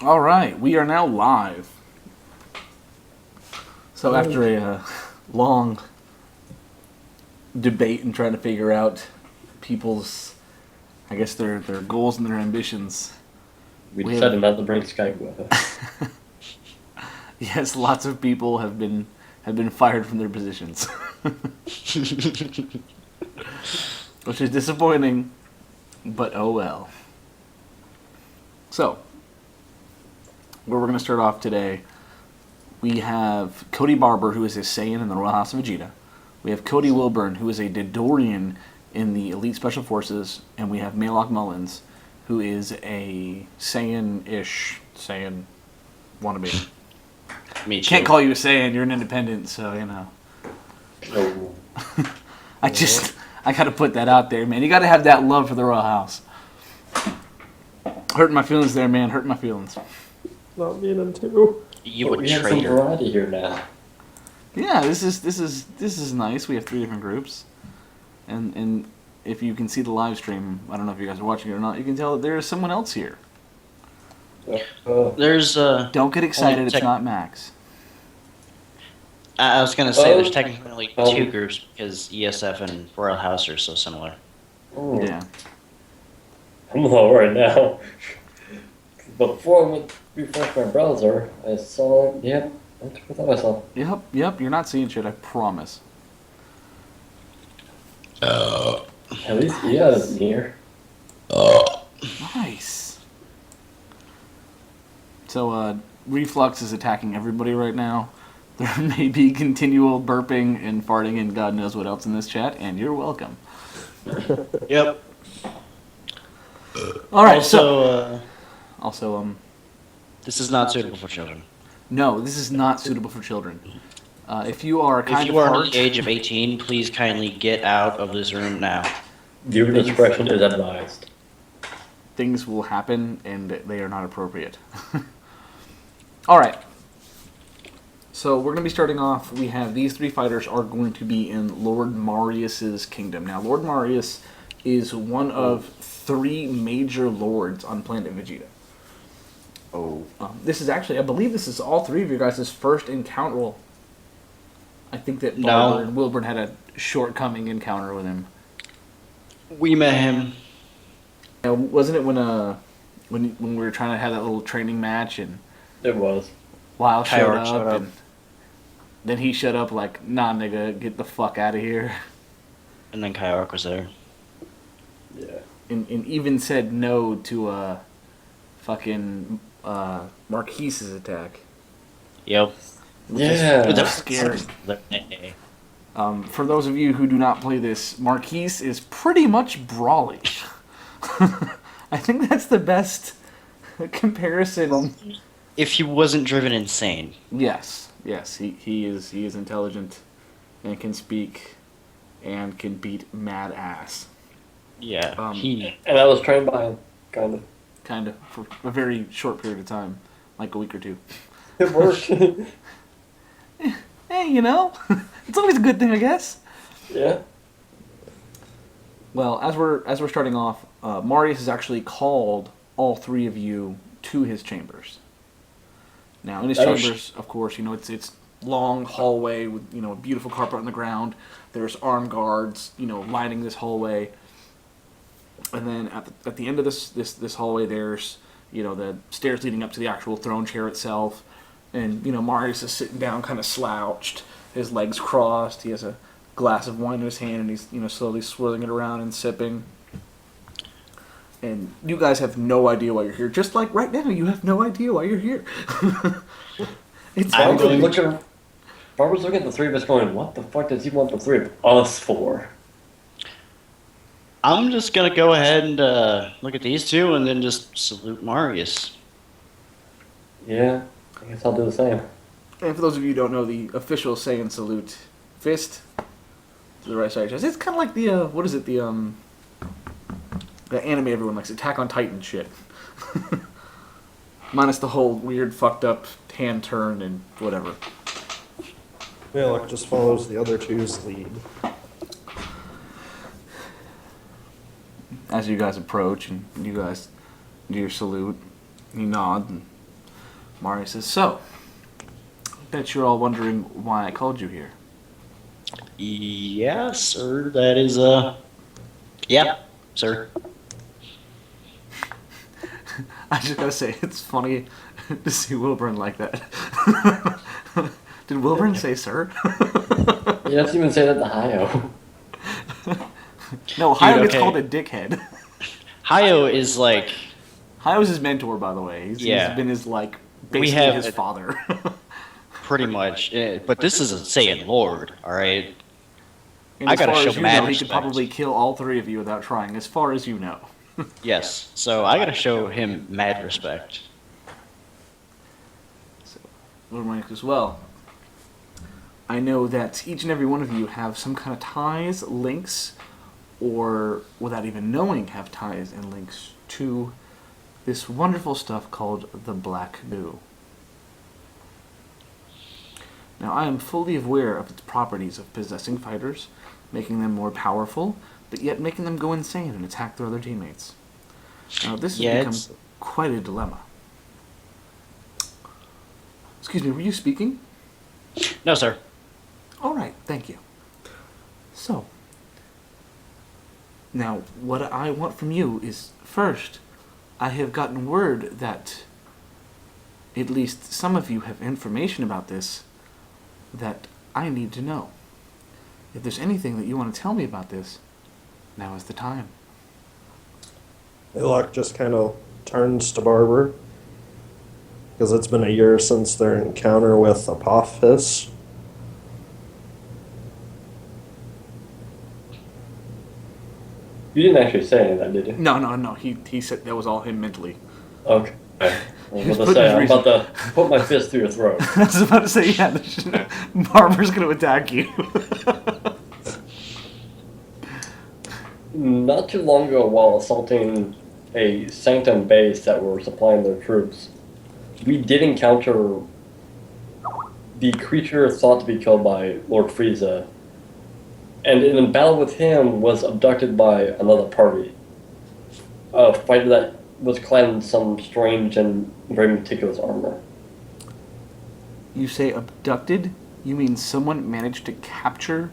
All right, we are now live. So after a long debate and trying to figure out people's, I guess their goals and their ambitions, we decided not to bring Skype with us. Yes, lots of people have been fired from their positions, which is disappointing, but oh well. So, where we're going to start off today, we have Cody Barber, who is a Saiyan in the Royal House of Vegeta. We have Cody Wilbourn, who is a Dodorian in the Elite Special Forces, and we have Malock Mullins, who is a Saiyan-ish Saiyan wannabe. Me too. Can't call you a Saiyan, you're an independent, so you know. Oh. I gotta put that out there, man. You gotta have that love for the Royal House. Hurting my feelings there, man. Hurting my feelings. Not me and him too. You would have some variety here now. Yeah, this is nice. We have 3 different groups, and if you can see the live stream, I don't know if you guys are watching it or not. You can tell that there is someone else here. There's Don't get excited. It's not Max. I was gonna say there's technically 2 groups because ESF and Royal House are so similar. Oh. Yeah. I'm low right now. Before I went to refresh my browser, I saw. Yep, that's what I thought I saw. Yep. You're not seeing shit. I promise. At least is here. Nice. So, Reflux is attacking everybody right now. There may be continual burping and farting and God knows what else in this chat, and you're welcome. Yep. All right. Also, this is not suitable for children. No, this is not suitable for children. If you are If you are under the age of 18, please kindly get out of this room now. Viewer discretion is advised. things will happen and they are not appropriate. All right. So we're going to be starting off. We have these 3 fighters are going to be in Lord Marius's kingdom. Now, Lord Marius is one of 3 major lords on planet Vegeta. Oh. This is actually, I believe this is all 3 of your guys' first encounter. Well, I think that Barber and Wilbourn had a shortcoming encounter with him. We met him. Wasn't it when we were trying to have that little training match and It was. Lyle showed Kyark showed up. and then he showed up like, nah, nigga, get the fuck out of here. And then Kyark was there. Yeah. And even said no to fucking Marquise's attack. Yep. Yeah. Which is scary. For those of you who do not play this, Marquise is pretty much brawly. I think that's the best comparison. If he wasn't driven insane. Yes, he is intelligent and can speak and can beat mad ass. Yeah. And I was trained by him, kind of. For a very short period of time, like a week or 2. It worked. Hey, you know, it's always a good thing, I guess. Yeah. Well, as we're starting off, Marius has actually called all 3 of you to his chambers. Now, in his chambers, of course, you know, it's long hallway with, you know, a beautiful carpet on the ground. There's armed guards, you know, lining this hallway. And then at the end of this hallway, there's, you know, the stairs leading up to the actual throne chair itself. And, you know, Marius is sitting down kind of slouched, his legs crossed. He has a glass of wine in his hand, and he's, you know, slowly swirling it around and sipping. And you guys have no idea why you're here. Just like right now, you have no idea why you're here. Barbara's looking at the 3 of us going, what the fuck does he want the 3 of us for? I'm just going to go ahead and look at these 2 and then just salute Marius. Yeah, I guess I'll do the same. And for those of you who don't know, the official Saiyan salute, fist to the right side of your chest. It's kind of like the, what is it, the anime everyone likes, Attack on Titan shit. Minus the whole weird, fucked up hand turn and whatever. Malock just follows the other 2's lead. As you guys approach and you guys do your salute, you nod and Mario says, so, bet you're all wondering why I called you here. Yeah, sir. That is yeah, sir. I just gotta say, it's funny to see Wilbourn like that. Did Wilbourn say sir? You have to even say that to Hayo. No, Hayo gets okay. called a dickhead. Hayo is like Hayo's his mentor, by the way. He's been his, like, basically his father. pretty much, but this is a Saiyan Lord, all right. And I as gotta far show as you mad know, he could respect. probably kill all three of you without trying, as far as you know. Yes, so I gotta show him mad respect. So, Lord Mike as well. I know that each and every one of you have some kind of ties, links, or without even knowing have ties and links to this wonderful stuff called the Black Goo. Now, I am fully aware of its properties of possessing fighters, making them more powerful, but yet making them go insane and attack their other teammates. Now, this has become quite a dilemma. Excuse me, were you speaking? No, sir. All right, thank you. So, now, what I want from you is, first, I have gotten word that at least some of you have information about this that I need to know. If there's anything that you want to tell me about this, now is the time. Malock just kind of turns to Barber, because it's been a year since their encounter with Apophis. You didn't actually say any of that, did you? No. He said that was all him mentally. Okay. I He's was putting his I'm about to put my fist through your throat. I was about to say, yeah, Barber's going to attack you. Not too long ago, while assaulting a Sanctum base that were supplying their troops, we did encounter the creature thought to be killed by Lord Frieza, and in a battle with him was abducted by another party. A fighter that was clad in some strange and very meticulous armor. You say abducted? You mean someone managed to capture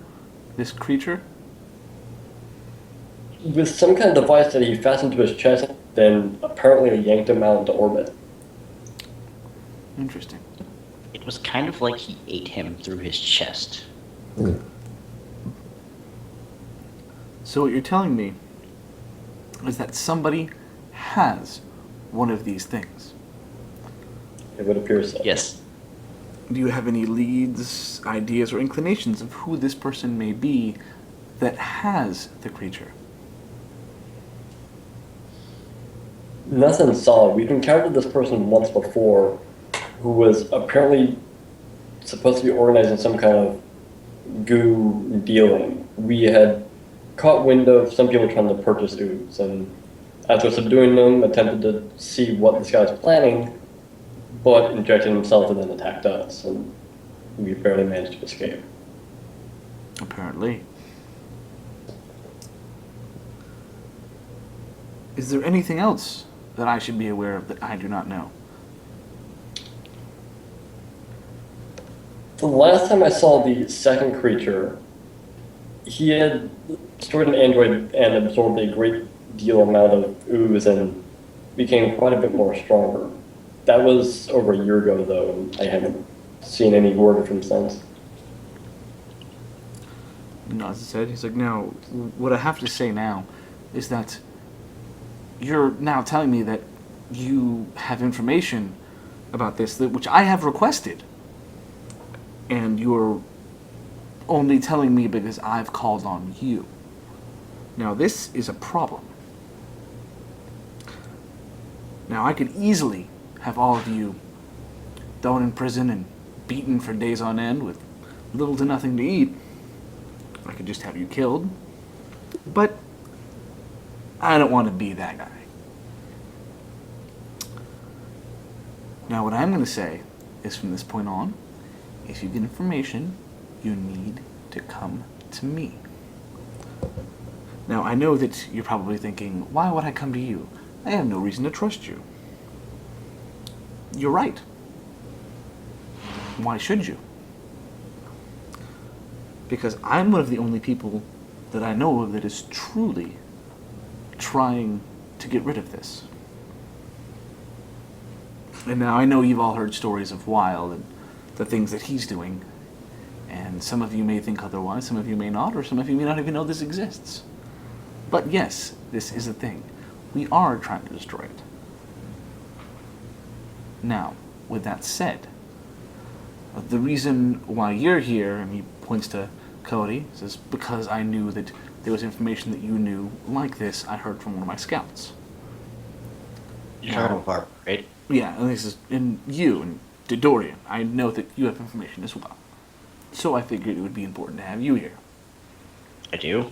this creature? With some kind of device that he fastened to his chest, then apparently yanked him out into orbit. Interesting. It was kind of like he ate him through his chest. So what you're telling me is that somebody has one of these things. It would appear so. Yes. Do you have any leads, ideas, or inclinations of who this person may be that has the creature? Nothing solid. We've encountered this person once before who was apparently supposed to be organizing some kind of goo dealing. We had caught wind of some people trying to purchase ooze, and after subduing them, attempted to see what this guy was planning, but injected himself and then attacked us, and we barely managed to escape. Apparently. Is there anything else that I should be aware of that I do not know? The last time I saw the second creature, he had destroyed an android and absorbed a great deal amount of ooze and became quite a bit more stronger. That was over a year ago, though, and I haven't seen any word of him since. No, as I said, he's like, now, what I have to say now is that you're now telling me that you have information about this, which I have requested, and you're only telling me because I've called on you. Now, this is a problem. Now, I could easily have all of you thrown in prison and beaten for days on end with little to nothing to eat. I could just have you killed. But I don't want to be that guy. Now, what I'm going to say is from this point on, if you get information, you need to come to me. Now, I know that you're probably thinking, why would I come to you? I have no reason to trust you. You're right. Why should you? Because I'm one of the only people that I know of that is truly trying to get rid of this. And now I know you've all heard stories of Wild and the things that he's doing, and some of you may think otherwise, some of you may not, or some of you may not even know this exists. But yes, this is a thing. We are trying to destroy it. Now, with that said, the reason why you're here, and he points to Cody, says, because I knew that there was information that you knew like this, I heard from one of my scouts. You're talking about Barber, right? Yeah, and this is, and you, and Dodorian, I know that you have information as well. So I figured it would be important to have you here. I do.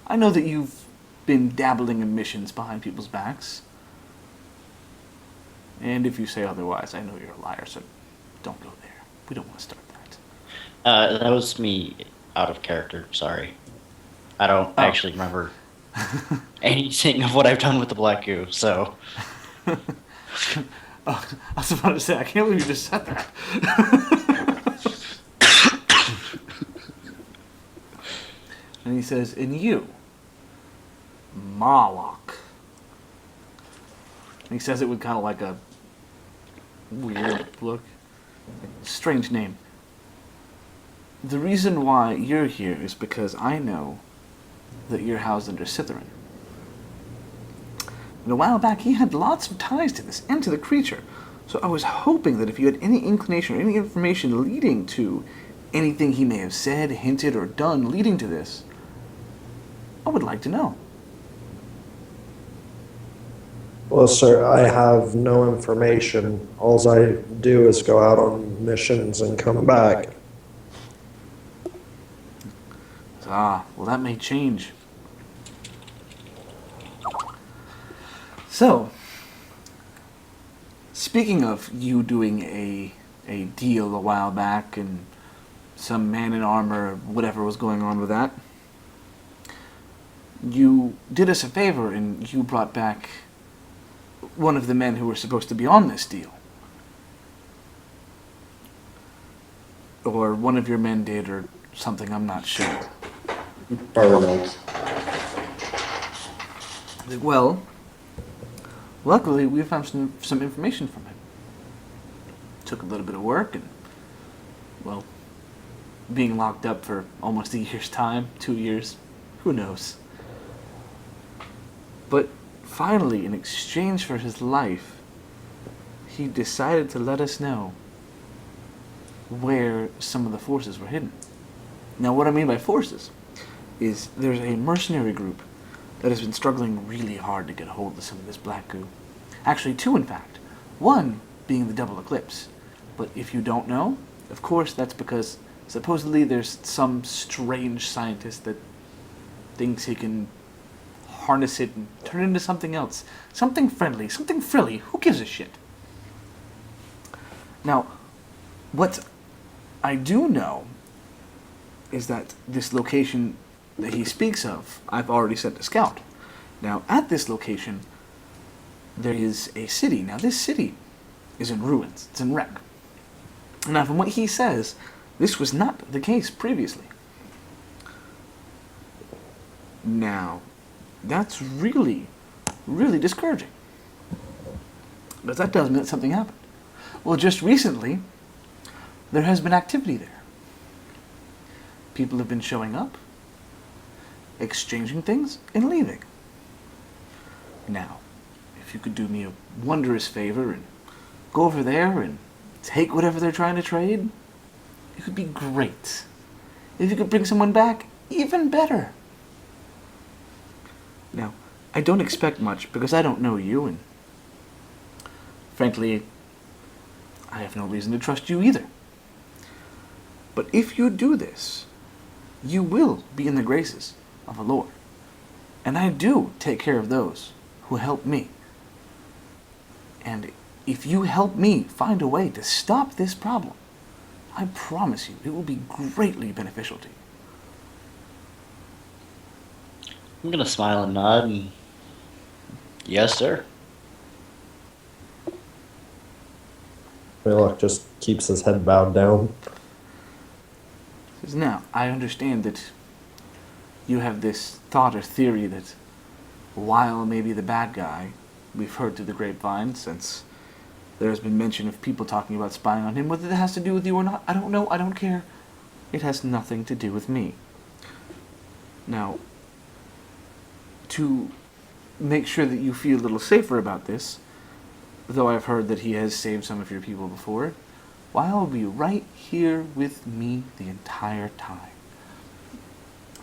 I know that you've been dabbling in missions behind people's backs. And if you say otherwise, I know you're a liar, so don't go there. We don't want to start that. That was me out of character, sorry. I don't actually remember anything of what I've done with the black goo, so... I was about to say, I can't believe you just said that. And he says, and you, Malock. And he says it with kind of like a weird look. Strange name. The reason why you're here is because I know that you're housed under Slytherin. And a while back, he had lots of ties to this and to the creature. So I was hoping that if you had any inclination or any information leading to anything he may have said, hinted, or done leading to this, I would like to know. Well, sir, I have no information. All I do is go out on missions and come back. Ah, well, that may change. So, speaking of you doing a deal a while back and some man in armor, whatever was going on with that, you did us a favor and you brought back one of the men who were supposed to be on this deal. Or one of your men did, or something, I'm not sure. Well, luckily we found some information from him. Took a little bit of work and, well, being locked up for almost a year's time, 2 years, who knows. But finally, in exchange for his life, he decided to let us know where some of the forces were hidden. Now, what I mean by forces is there's a mercenary group that has been struggling really hard to get a hold of some of this black goo. Actually, two, in fact. One being the Double Eclipse. But if you don't know, of course, that's because supposedly there's some strange scientist that thinks he can harness it and turn it into something else. Something friendly, something frilly. Who gives a shit? Now, what I do know is that this location that he speaks of, I've already sent a scout. Now, at this location, there is a city. Now, this city is in ruins. It's in wreck. Now, from what he says, this was not the case previously. Now, that's really, really discouraging. But that does mean that something happened. Well, just recently, there has been activity there. People have been showing up, exchanging things, and leaving. Now, if you could do me a wondrous favor and go over there and take whatever they're trying to trade, it would be great. If you could bring someone back, even better. Now, I don't expect much because I don't know you, and frankly, I have no reason to trust you either. But if you do this, you will be in the graces of a lord. And I do take care of those who help me. And if you help me find a way to stop this problem, I promise you it will be greatly beneficial to you. I'm gonna smile and nod and... Yes, sir. Malock just keeps his head bowed down. Says, now, I understand that you have this thought or theory that while maybe the bad guy, we've heard through the grapevine since there's been mention of people talking about spying on him, whether that has to do with you or not, I don't know, I don't care. It has nothing to do with me. Now, to make sure that you feel a little safer about this, though I've heard that he has saved some of your people before, Weil will be right here with me the entire time.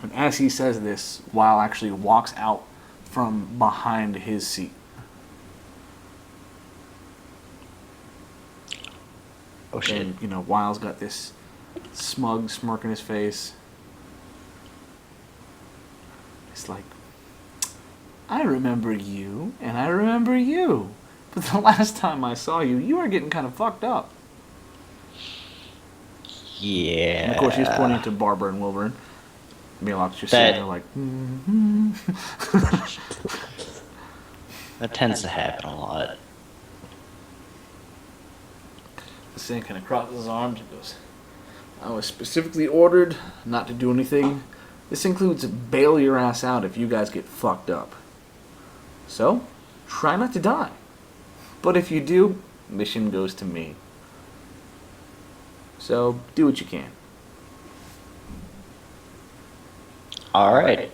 And as he says this, Weil actually walks out from behind his seat. Oh shit. And, you know, Weil's got this smug smirk on his face. It's like, I remember you, and I remember you. But the last time I saw you, you were getting kind of fucked up. Yeah. And of course, he's pointing to Barber and Wilbourn. Malock's just sitting there like, That tends to happen a lot. The Saiyan kind of crosses his arms and goes, I was specifically ordered not to do anything. This includes bail your ass out if you guys get fucked up. So, try not to die. But if you do, mission goes to me. So, do what you can. Alright.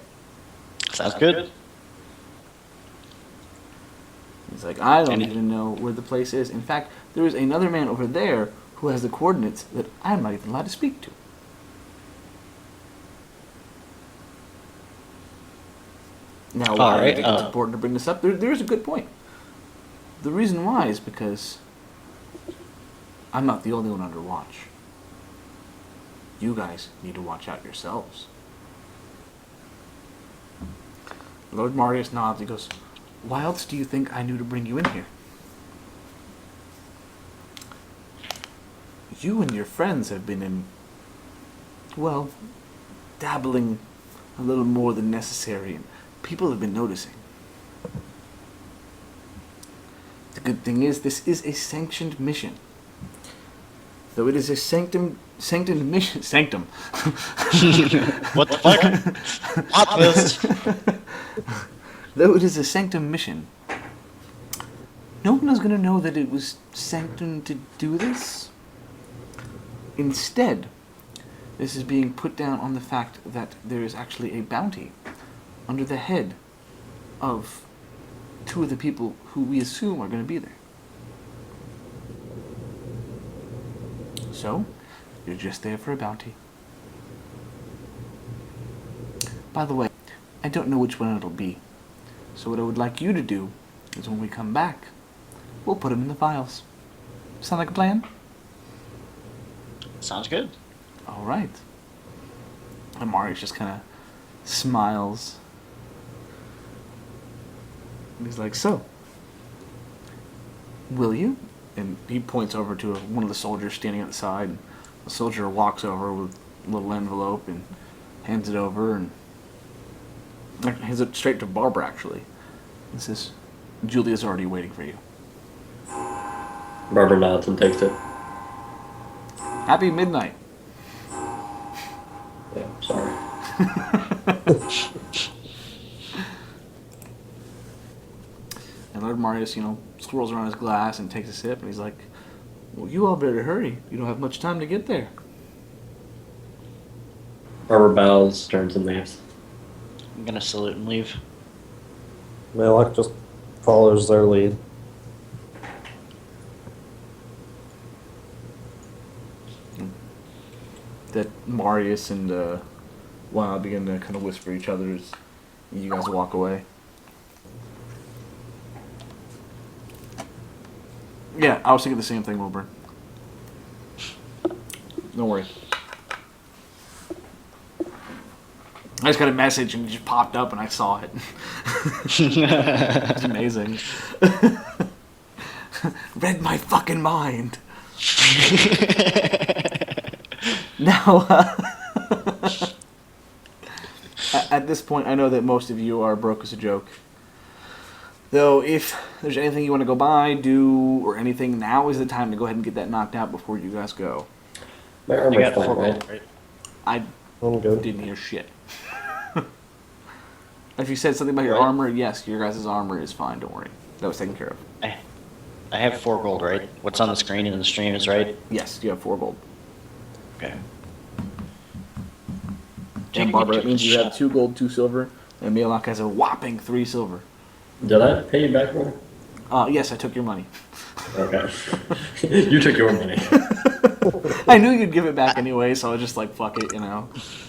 Sounds good. He's like, I don't even know where the place is. In fact, there is another man over there who has the coordinates that I'm not even allowed to speak to. Now, why I think it's important to bring this up, there is a good point. The reason why is because I'm not the only one under watch. You guys need to watch out yourselves. Lord Marius nods. He goes, why else do you think I knew to bring you in here? You and your friends have been in, well, dabbling a little more than necessary, and people have been noticing. The good thing is, this is a sanctioned mission. Though it is a sanctum mission. Sanctum. What the fuck? Plot twist. Though it is a sanctum mission, no one is going to know that it was sanctum to do this. Instead, this is being put down on the fact that there is actually a bounty under the head of two of the people who we assume are going to be there. So, you're just there for a bounty. By the way, I don't know which one it'll be. So what I would like you to do is when we come back, we'll put them in the files. Sound like a plan? Sounds good. All right. And Marius just kind of smiles. And he's like, so, will you? And he points over to one of the soldiers standing at the side. And the soldier walks over with a little envelope and hands it over and hands it straight to Barber, actually. And says, Julia's already waiting for you. Barber nods and takes it. Happy midnight. Yeah, sorry. And Lord Marius, swirls around his glass and takes a sip, and he's like, well, you all better hurry. You don't have much time to get there. Barber bows, turns and leaves. I'm gonna salute and leave. Malock just follows their lead. That Marius and Weil begin to kind of whisper each other as you guys walk away. Yeah, I was thinking the same thing, Wilbourn. Don't worry. I just got a message and it just popped up and I saw it. It's amazing. Read my fucking mind. Now, at this point, I know that most of you are broke as a joke. Though, if there's anything you want to go buy, do, or anything, now is the time to go ahead and get that knocked out before you guys go. My I armor's got fine, 4 right? gold, right? I I'm good. didn't hear shit. If you said something about your Right. armor, yes, your guys' armor is fine, don't worry. That was taken care of. I have 4 gold, right? What's on the screen in the stream is right? Yes, you have 4 gold. Okay. And Barbara, that means you have 2 gold, 2 silver, and Malock has a whopping 3 silver. Did I pay you back more? Yes, I took your money. Okay. You took your money. I knew you'd give it back anyway, so I was just like, fuck it, you know.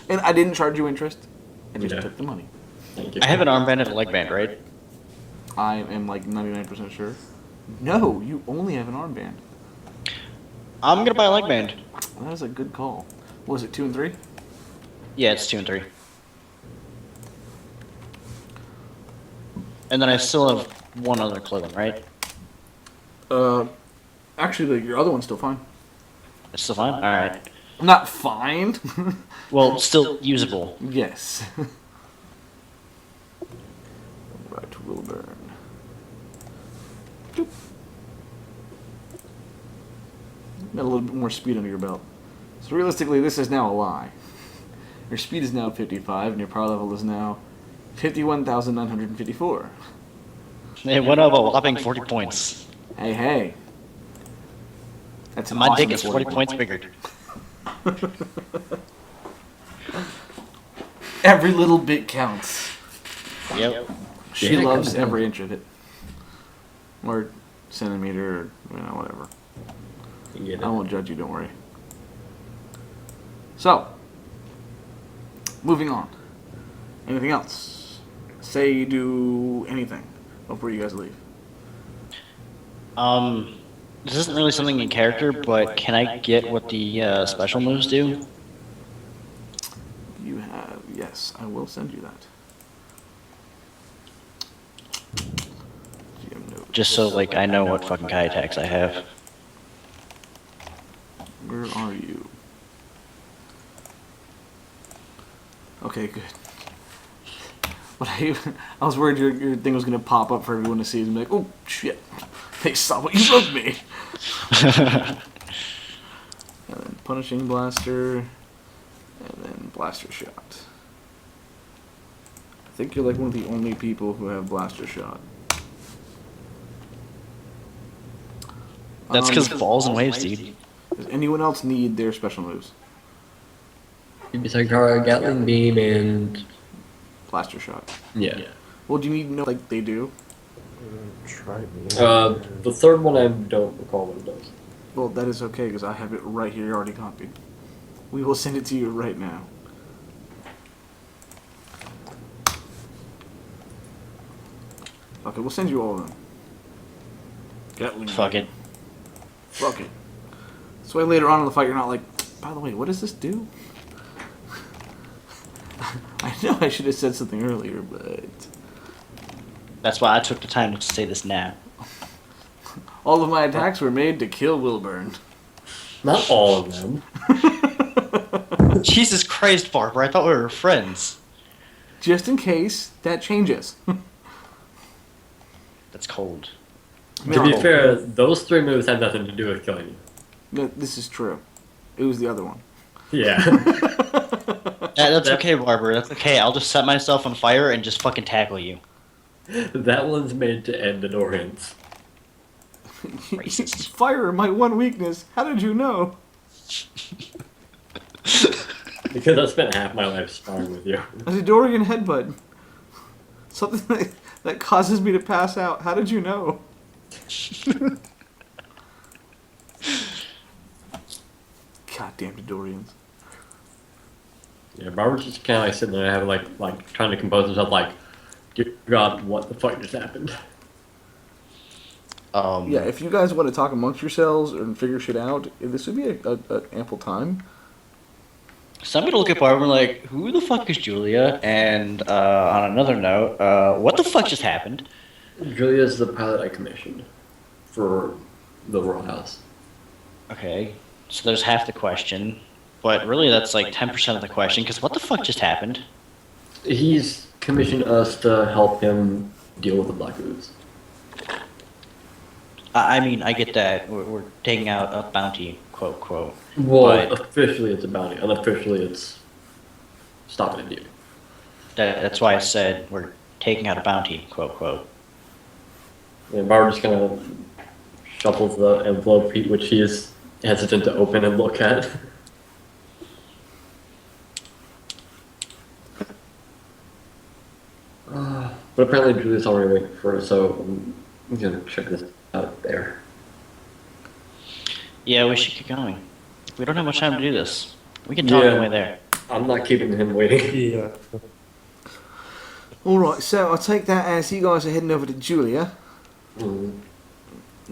And I didn't charge you interest. I just Yeah. took the money. Thank you. I have an armband and a leg band, right? I am like 99% sure. No, you only have an armband. I'm gonna buy a leg band. That is a good call. What was it, 2 and 3? Yeah, it's 2 and 3. And then I still have 1 other clothing, right? Actually, your other one's still fine. It's still fine? Alright. Not fine. Well, still usable. Yes. Right, Wilbourn. Doop. Got a little bit more speed under your belt. So realistically, this is now a lie. Your speed is now 55, and your power level is now 51,954. It went up a whopping 40 points. Hey, hey. That's an My awesome dick is 40 points bigger. Every little bit counts. Yep. She Yeah, loves come on. every inch of it. Or centimeter, or whatever. You get it. I won't judge you, don't worry. So, moving on. Anything else? Say, do anything before you guys leave. This isn't really something in character, but can I get what the special moves do? You have, yes, I will send you that. GM note. Just so, like, I know what fucking Kai attacks I have. Where are you? Okay, good. But I was worried your thing was gonna pop up for everyone to see and be like, oh shit, they saw what you wrote me. And then punishing blaster, and then blaster shot. I think you're like one of the only people who have blaster shot. That's because balls and waves, dude. Does anyone else need their special moves? Sakara, Gatling Beam, and Blaster shot. yeah. Well, do you need to know like they do? Try me. The third one I don't recall what it does. Well, that is okay because I have it right here already copied. We will send it to you right now. Okay, we'll send you all of them. Gatling. Fuck it. Fuck it. This way later on in the fight you're not like, by the way, what does this do? I know I should have said something earlier, but That's why I took the time to say this now. all of my attacks were made to kill Wilbourn. Not all of them. Jesus Christ, Barber, I thought we were friends. Just in case that changes. That's cold. To be fair, those 3 moves had nothing to do with killing you. No, this is true. It was the other one. Yeah. Yeah, that's okay, Barber. That's okay. I'll just set myself on fire and just fucking tackle you. That one's made to end Dodorians. Racist. Fire, my one weakness. How did you know? Because I spent half my life sparring with you. A Dodorian headbutt. Something that causes me to pass out. How did you know? Goddamn Dodorians. Yeah, Barber's just kind of like sitting there having like trying to compose himself like, dear God, what the fuck just happened? Yeah, if you guys want to talk amongst yourselves and figure shit out, this would be a ample time. So I'm gonna look at Barber and like, who the fuck is Julia? And on another note, what the fuck just happened? Julia's the pilot I commissioned for the Royal House. Okay, so there's half the question, but really that's like 10% of the question, because what the fuck just happened? He's commissioned us to help him deal with the Black Ooze. I mean, I get that. We're taking out a bounty, quote, quote. Well, But officially it's a bounty. Unofficially it's stopping a deal. that's why I said we're taking out a bounty, quote, quote. And Barber just kind of shuffles the envelope, which he is hesitant to open and look at. But apparently Julia's already waiting for us, so I'm gonna check this out there. Yeah, we should get going. We don't have much time to do this. We can talk on the way there. I'm not keeping him waiting. Yeah. Alright, so I'll take that as you guys are heading over to Julia. Mm.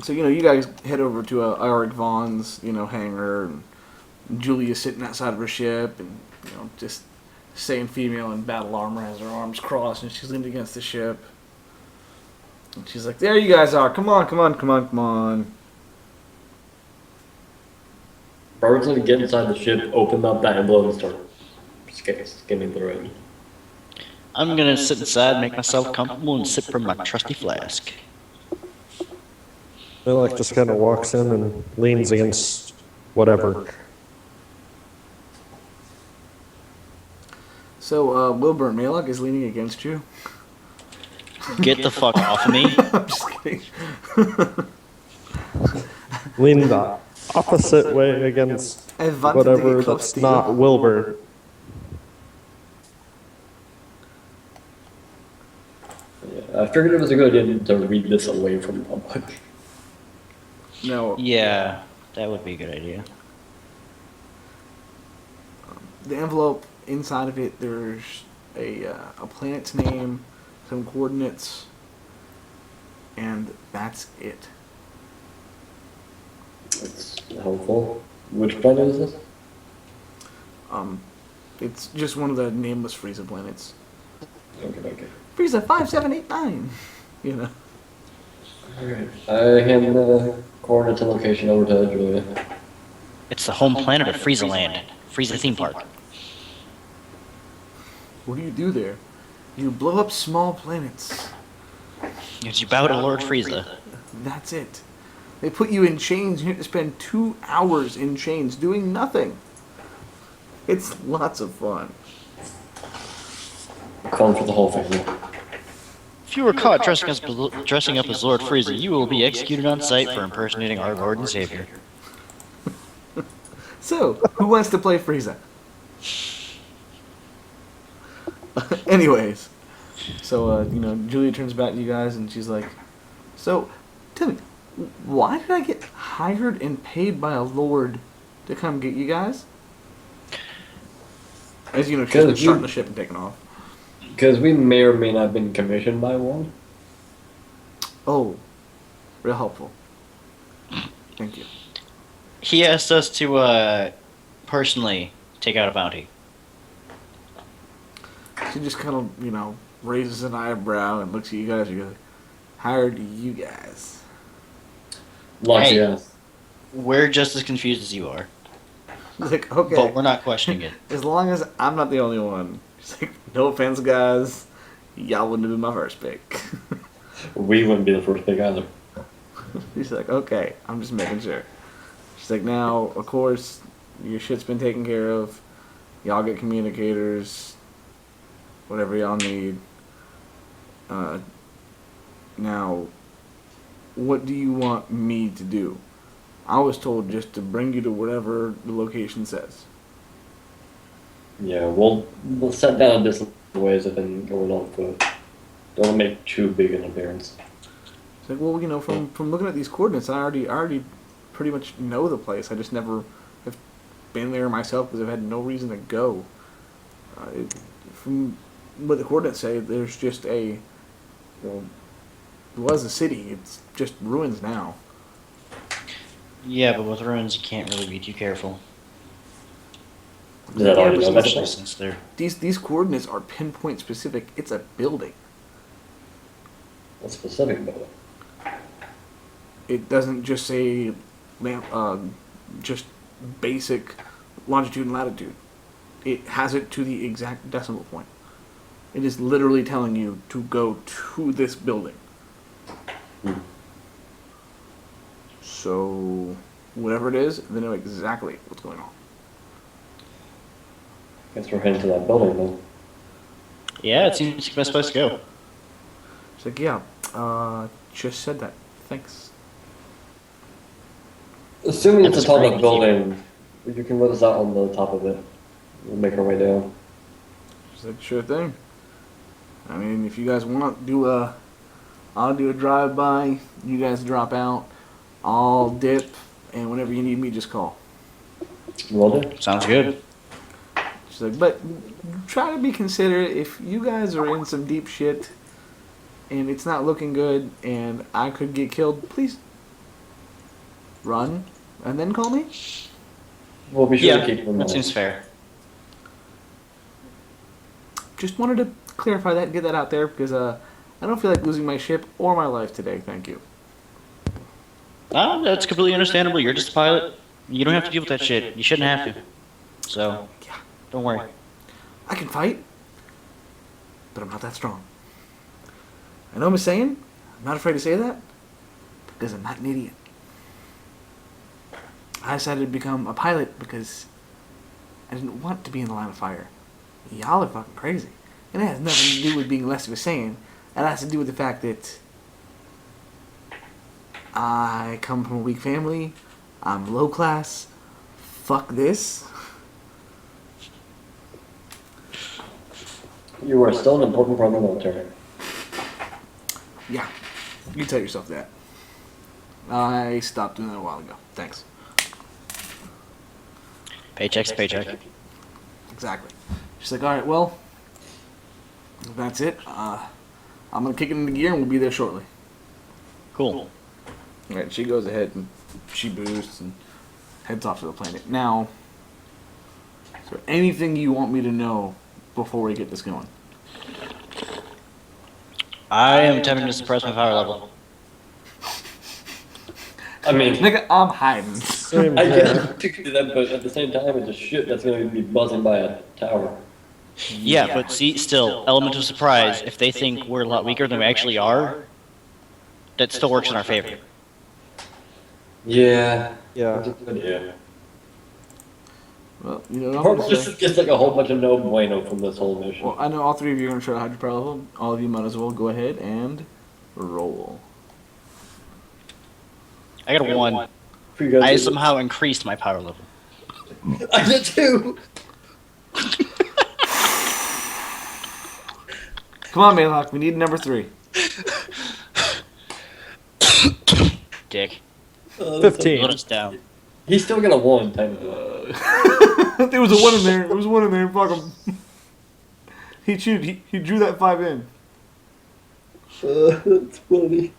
So, you guys head over to Eric Vaughn's, hangar, and Julia's sitting outside of her ship, and, just staying female in battle armor, has her arms crossed, and she's leaned against the ship. And she's like, there you guys are, come on, come on, come on, come on. Barber's gonna get inside the ship, open up that envelope, and start skimming through it. I'm gonna sit inside, make myself comfortable, and sip from my trusty flask. Malock just kind of walks in and leans against whatever. So, Wilbourn, Malock is leaning against you. Get the fuck off of me. I'm just kidding. Lean the opposite way against whatever that's not Wilbur. Yeah, I figured it was a good idea to read this away from the public. No. Yeah, that would be a good idea. The envelope, inside of it, there's a planet's name, some coordinates, and that's it. It's helpful. Which planet is this? It's just one of the nameless Frieza planets. Okay. Frieza 5789. Alright. I hand the coordinates and location over to Julia. It's the home planet of Frieza Land, Frieza theme park. What do you do there? You blow up small planets. As you bow to Lord Frieza. That's it. They put you in chains. You have to spend 2 hours in chains doing nothing. It's lots of fun. Fun for the whole family. If you were caught dressing up as Lord Frieza, you will be executed on sight for impersonating our Lord and Savior. So, who wants to play Frieza? Anyways, so, Julia turns back to you guys and she's like, so, tell me, why did I get hired and paid by a lord to come get you guys? As she's been starting the ship and taking off. Because we may or may not have been commissioned by one. Oh, real helpful. Thank you. He asked us to, personally take out a bounty. She just kind of, raises an eyebrow and looks at you guys and goes, hired you guys. Lucky Hey. us. We're just as confused as you are. She's like, okay. But we're not questioning it. As long as I'm not the only one. She's like, no offense, guys. Y'all wouldn't have been my first pick. We wouldn't be the first pick either. She's like, okay, I'm just making sure. She's like, now, of course, your shit's been taken care of. Y'all get communicators. Whatever y'all need. Now, what do you want me to do? I was told just to bring you to whatever the location says. Yeah, we'll set down a distance ways that been going on foot. Don't make too big an appearance. It's like, well, from looking at these coordinates, I already pretty much know the place. I just never have been there myself because I've had no reason to go. From what the coordinates say, there's just it was a city. It's just ruins now. Yeah, but with ruins, you can't really be too careful. Is that already Yeah, known? Since they're These coordinates are pinpoint specific. It's a building. What's specific about it? It doesn't just say just basic longitude and latitude. It has it to the exact decimal point. It is literally telling you to go to this building. So, whatever it is, they know exactly what's going on. Guess we're heading to that building then. Yeah, it seems like the best place to go. She's like, yeah, just said that. Thanks. Assuming it's That's a tall great. enough building, you can let us out on the top of it. We'll make our way down. She's like, sure thing. I mean, if you guys want, I'll do a drive-by. You guys drop out. I'll dip, and whenever you need me, just call. Will do. Sounds good. She's like, but try to be considerate. If you guys are in some deep shit, and it's not looking good, and I could get killed, please run, and then call me. We'll be sure Yeah, to keep them in that mind. seems fair. Just wanted to clarify that, get that out there, because I don't feel like losing my ship or my life today. Thank you. That's completely understandable. You're just a pilot. You don't have to deal with that shit. You shouldn't have to. So, Yeah, don't worry. I can fight, but I'm not that strong. I know I'm a Saiyan. I'm not afraid to say that, because I'm not an idiot. I decided to become a pilot because I didn't want to be in the line of fire. Y'all are fucking crazy. And it has nothing to do with being less of a Saiyan. It has to do with the fact that I come from a weak family. I'm low class. Fuck this. You are still an important part of the military. Yeah, you tell yourself that. I stopped doing that a while ago. Thanks. Paycheck's a paycheck. Exactly. She's like, all right, well, that's it. I'm gonna kick it into gear and we'll be there shortly. Cool. All right, she goes ahead and she boosts and heads off to the planet. Now, is there anything you want me to know before we get this going? I am attempting to suppress my power level. I mean, Nigga, I'm hiding. Same I here. guess you could do that, but at the same time, it's a shit that's going to be buzzing by a tower. Yeah, but see, still, element of surprise. If they think we're a lot weaker than we actually are, that still works in our favor. Yeah. Yeah. Yeah. Well, you know what I'm Probably gonna say? just gets like a whole bunch of no bueno from this whole mission. Well, I know all three of you are gonna try to hide your power level. All of you might as well go ahead and roll. I got a 1. For you guys I to- somehow increased my power level. I did too. Come on, Malock, we need number 3. Dick. 15. Let us down. He's still gonna win, technically. There was a 1 in there. There was 1 in there. Fuck him. He cheated. He drew that 5 in. That's funny.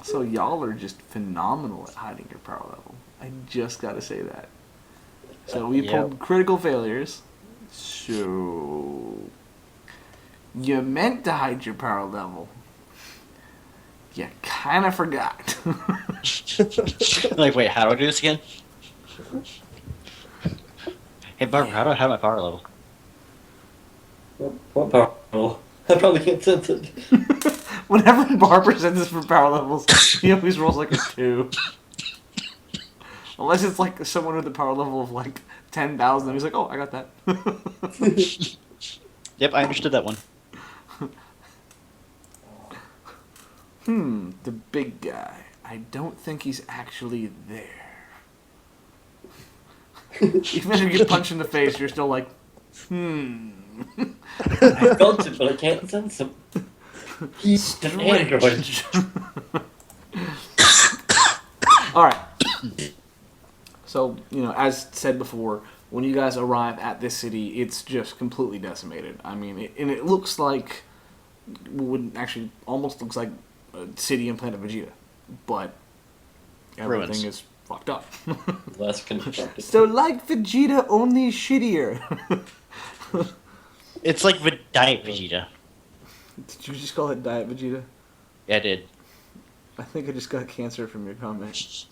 So y'all are just phenomenal at hiding your power level. I just gotta say that. So we Yep. pulled critical failures. So you meant to hide your power level. You kind of forgot. Like, wait, how do I do this again? Hey, Barber, how do I hide my power level? What power level? I probably can't sense it. Whenever Barber sends us for power levels, he always rolls like a 2. Unless it's like someone with a power level of like 10,000, he's like, oh, I got that. Yep, I understood that one. The big guy. I don't think he's actually there. Even if you get punched in the face, you're still like, I felt it, but I can't sense him. He's an android. Alright. So, you know, as said before, when you guys arrive at this city, it's just completely decimated. I mean, it looks like, would actually almost looks like a city in Planet Vegeta. But everything Ruins. is fucked up. Less constructed. So, like Vegeta, only shittier. It's like Diet Vegeta. Did you just call it Diet Vegeta? Yeah, I did. I think I just got cancer from your comment.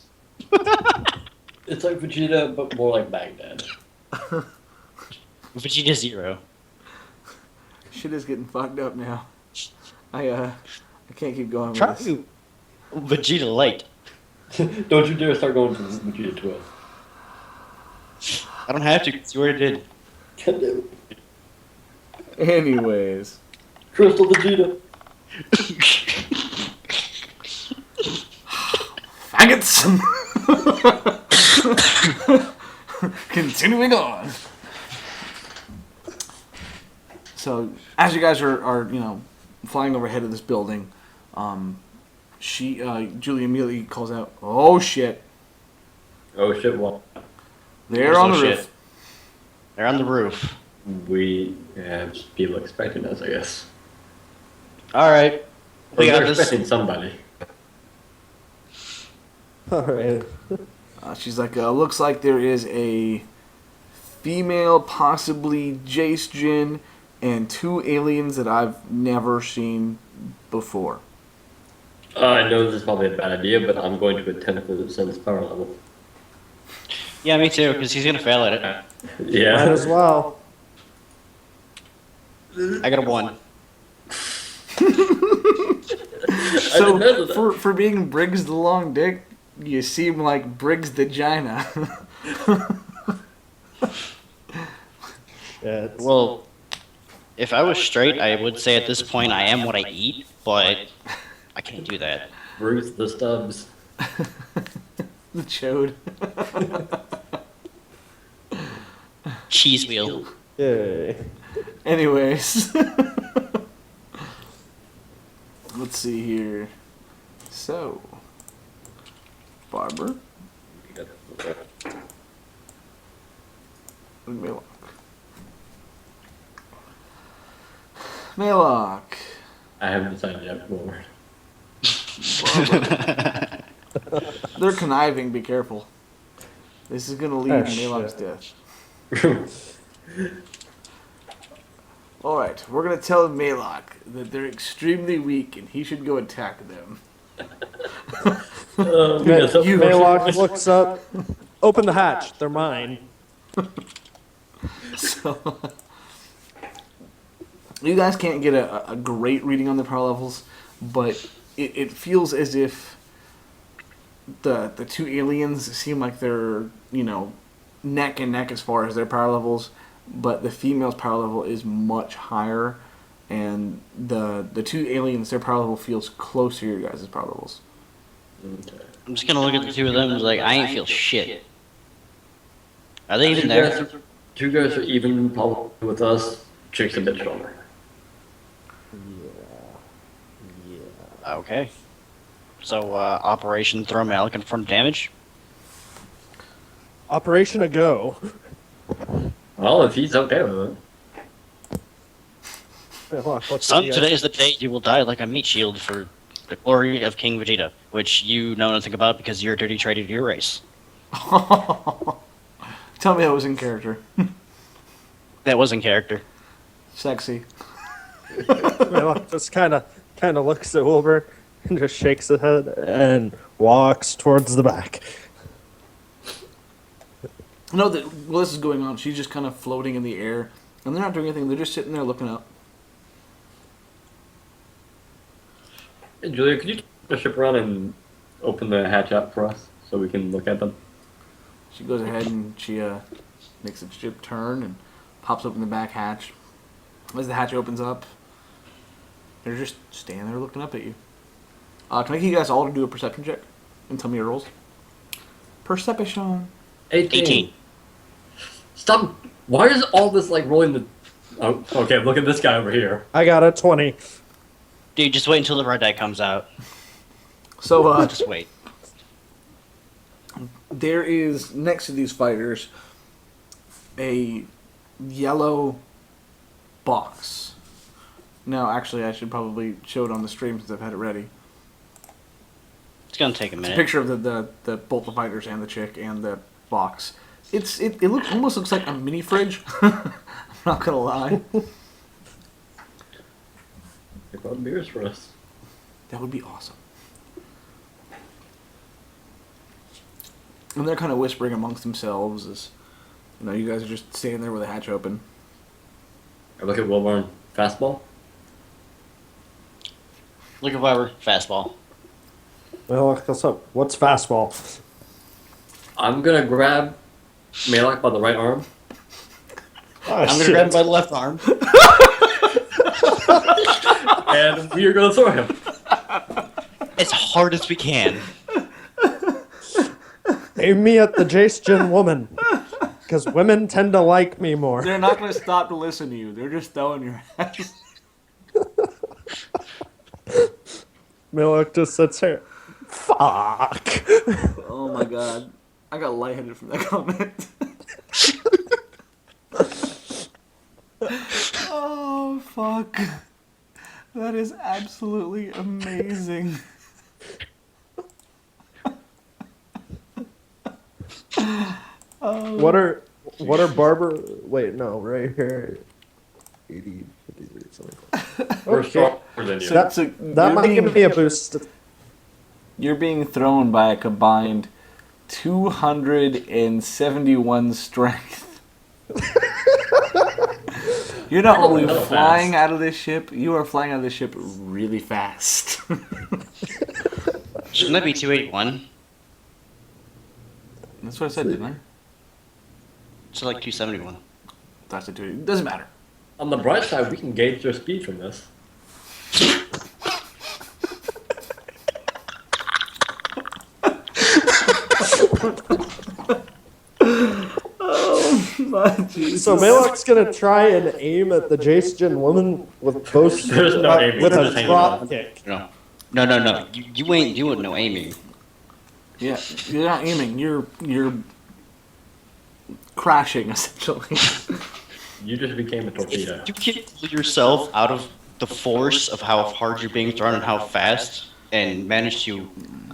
It's like Vegeta, but more like Baghdad. Vegeta Zero. Shit is getting fucked up now. I can't keep going with Try this. Vegeta Light. Don't you dare start going to the Vegeta twist. I don't have to, 'cause you already did. God damn it. Anyways. Crystal Vegeta. Faggots! Continuing on. So, as you guys are flying overhead of this building, Julie immediately calls out, "Oh shit! Oh shit, what? They're on the shit. roof." They're on the roof. We have people expecting us, I guess. Alright. We got We're this. expecting somebody. Alright. She's like, "Looks like there is a female, possibly Jace Jin, and 2 aliens that I've never seen before." I know this is probably a bad idea, but I'm going to attempt to ascend this power level. Yeah, me too, because he's gonna fail at it. Might Yeah. as well. I got a 1. So, for being Briggs the Long Dick, you seem like Briggs the Gina. Yeah, Well, if I was straight, I would say at this point I am what I eat, but I can't do that. Bruce the Stubbs. The chode. Cheese wheel. yay. Anyways. Let's see here. So, Barber and Malock. Malock. I haven't decided yet. Forward. Barber. They're conniving, be careful. This is gonna lead Oh, to Malock's shit. death. Alright, we're gonna tell Malock that they're extremely weak and he should go attack them. Malock looks up. Open the hatch. They're mine. So, you guys can't get a great reading on the power levels, but it feels as if the 2 aliens seem like they're, neck and neck as far as their power levels, but the female's power level is much higher, and the 2 aliens, their power level feels close to your guys' power levels. I'm just gonna look at the 2 of them and be like, I ain't feel shit. Are they even there? You guys are even probably with us. Chick's a bit stronger. Okay. So, Operation Throw Malock in front of damage? Operation a go. Well, if he's okay with it. Malock, what's Son, the- today is the day you will die like a meat shield for the glory of King Vegeta, which you know nothing about because you're a dirty traitor to your race. Tell me that was in character. That was in character. Sexy. Malock just kind of looks at Wilbur and just shakes his head and walks towards the back. No, that while this is going on, she's just kind of floating in the air, and they're not doing anything. They're just sitting there looking up. Hey, Julia, could you turn the ship around and open the hatch up for us so we can look at them? She goes ahead and she makes the ship turn and pops open the back hatch. As the hatch opens up, they're just standing there looking up at you. Can I get you guys all to do a perception check and tell me your rolls? Perception. 18. Stop. Why is all this like rolling the... Oh, okay, look at this guy over here. I got a 20. Dude, just wait until the red die comes out. So, Just wait. there is, next to these fighters, a yellow box. Now, actually, I should probably show it on the stream since I've had it ready. It's gonna take a It's a minute. picture of the both the fighters and the chick and the box. It almost looks like a mini fridge. I'm not gonna lie. They brought beers for us. That would be awesome. And they're kind of whispering amongst themselves as, you guys are just standing there with the hatch open. I look at Wilbourn. Fastball? Look at Viber. Fastball. Well, what's fastball? I'm gonna grab Malock by the right arm. Oh, I'm gonna shit. grab him by the left arm. And we are gonna throw him. As hard as we can. Aim me at the Jace Jin woman. Because women tend to like me more. They're not going to stop to listen to you. They're just throwing your ass. Malock just sits here. Fuck. Oh my god. I got lightheaded from that comment. Oh, fuck. That is absolutely amazing. What are Barber? Wait, no, right here. 80, 53, something. We're Okay. stronger than you. That might give me a boost. You're being thrown by a combined 271 strength. You're not only Really flying fast. out of this ship, you are flying out of this ship really fast. Shouldn't that be 281? That's what I said, didn't I? It's like 271. That's it. It doesn't matter. On the bright side, we can gauge their speed from this. So Malock's gonna try and aim at the Jace Jin woman with both There's no aiming, with you're a just hanging drop on. kick. No. You ain't doing no aiming. Yeah, you're not aiming. You're crashing essentially. You just became a torpedo. You can't pull yourself out of the force of how hard you're being thrown and how fast, and manage to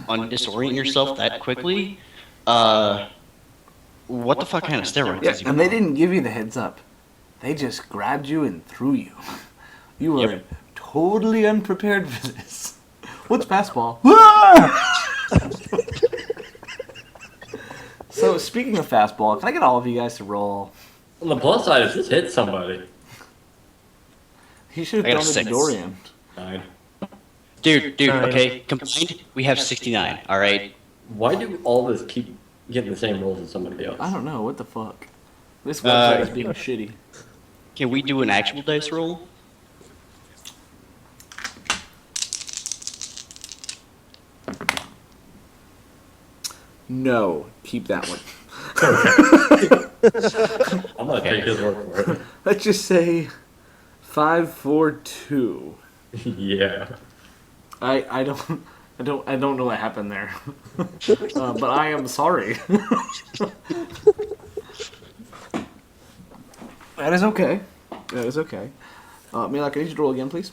disorient yourself that quickly. What the fuck kind of steroids? Yeah, is he and they on? didn't give you the heads up. They just grabbed you and threw you. You were Yep. totally unprepared for this. What's fastball? So speaking of fastball, can I get all of you guys to roll? On the plus side, if this hits somebody. He should I have got a thrown the 6. Dodorian. 9. Dude, Nine. okay, combined, we have 69, alright? Why do all this keep getting the same rolls as somebody else? I don't know, what the fuck? This website is being shitty. Can we do an actual dice roll? No, keep that one. I'm gonna take his word for Let's just say 542. it. Yeah. I don't know what happened there, but I am sorry. That is okay. That is okay. Malock, I need you to roll again, please.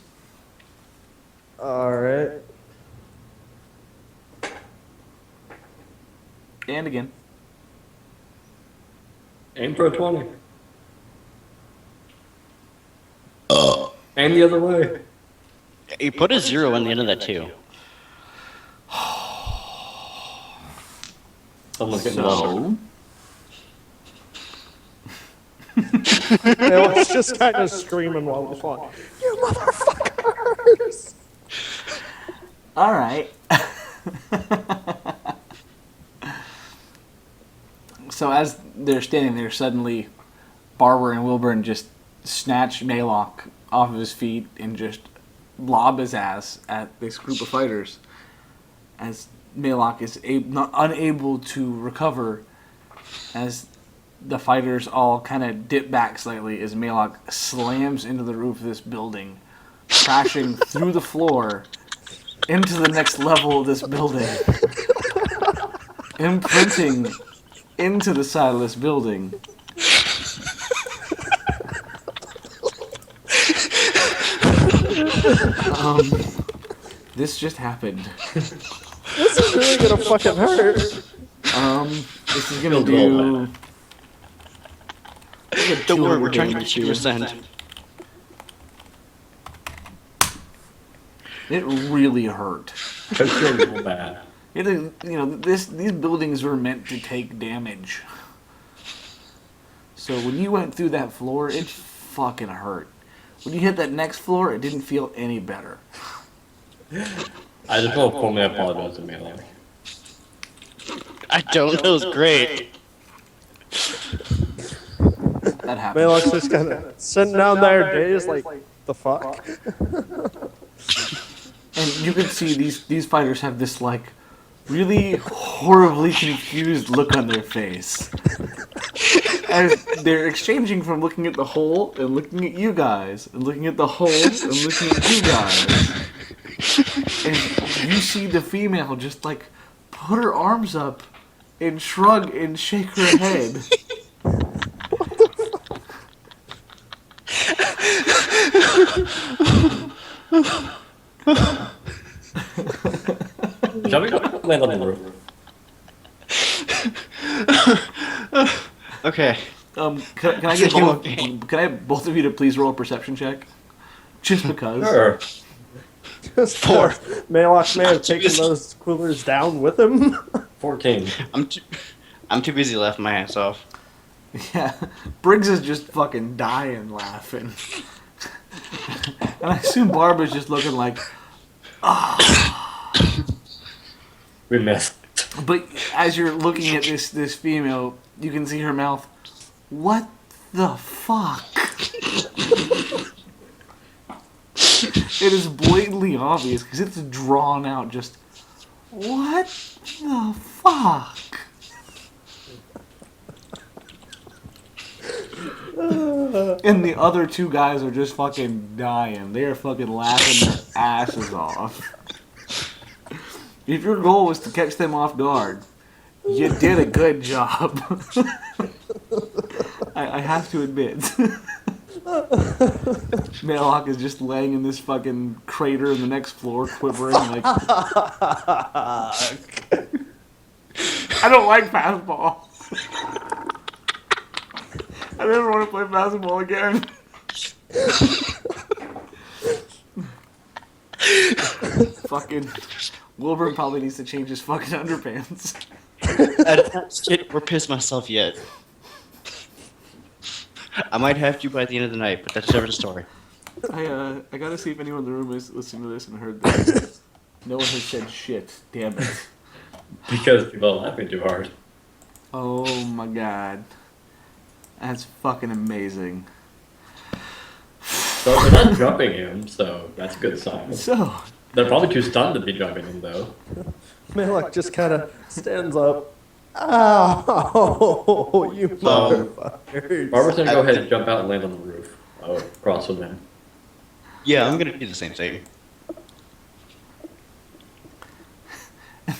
Alright. And again. Aim for a 20. Aim the other way. You put a 0 on the end of that too. Someone's getting lumbered. Malock's just kind of screaming while we're flying. You motherfuckers! All right. So as they're standing there, suddenly Barber and Wilbourn just snatch Malock off of his feet and just lob his ass at this group of fighters. As Malock is unable to recover, as the fighters all kind of dip back slightly, as Malock slams into the roof of this building, crashing through the floor into the next level of this building, imprinting into the side of this building. This just happened. This is really gonna fucking hurt. This is gonna Feel do. Don't worry, we're trying to damage get you to ascend. It really hurt. I feel real bad. These buildings were meant to take damage. So when you went through that floor, it fucking hurt. When you hit that next floor, it didn't feel any better. I just want to formally apologize to Malock. I don't know. It's great. That happens. Malock's just kind of sitting down there, dazed, like, the fuck? And you can see these fighters have this like really horribly confused look on their face as they're exchanging from looking at the hole and looking at you guys and looking at the hole and looking at you guys. And you see the female just like put her arms up and shrug and shake her head. Shall we go land on the roof? Okay. Can I get both? Can I have both of you to please roll a perception check? Just because. Sure. Just for Malock may have taken those coolers down with him. 14. I'm too busy laughing my ass off. Yeah, Briggs is just fucking dying laughing. And I assume Barbara's just looking like, We missed. but as you're looking at this female, you can see her mouth. What the fuck? It is blatantly obvious because it's drawn out. Just what the fuck? And the other two guys are just fucking dying. They are fucking laughing their asses off. If your goal was to catch them off guard, you did a good job. I have to admit. Malock is just laying in this fucking crater in the next floor, quivering like. I don't like fastball. I never want to play basketball again. Fucking Wilbourn probably needs to change his fucking underpants. I don't or piss myself yet. I might have to by the end of the night, but that's a different story. I gotta see if anyone in the room is listening to this and heard this. No one has said shit. Damn it. Because people are laughing too hard. Oh my god. That's fucking amazing. So they're not jumping him, so that's a good sign. So, They're probably too stunned to be jumping him, though. Malock just kind of stands up. Ow, you motherfuckers. Barbara's gonna go ahead and jump out and land on the roof. Across from him. Yeah, I'm gonna do the same thing.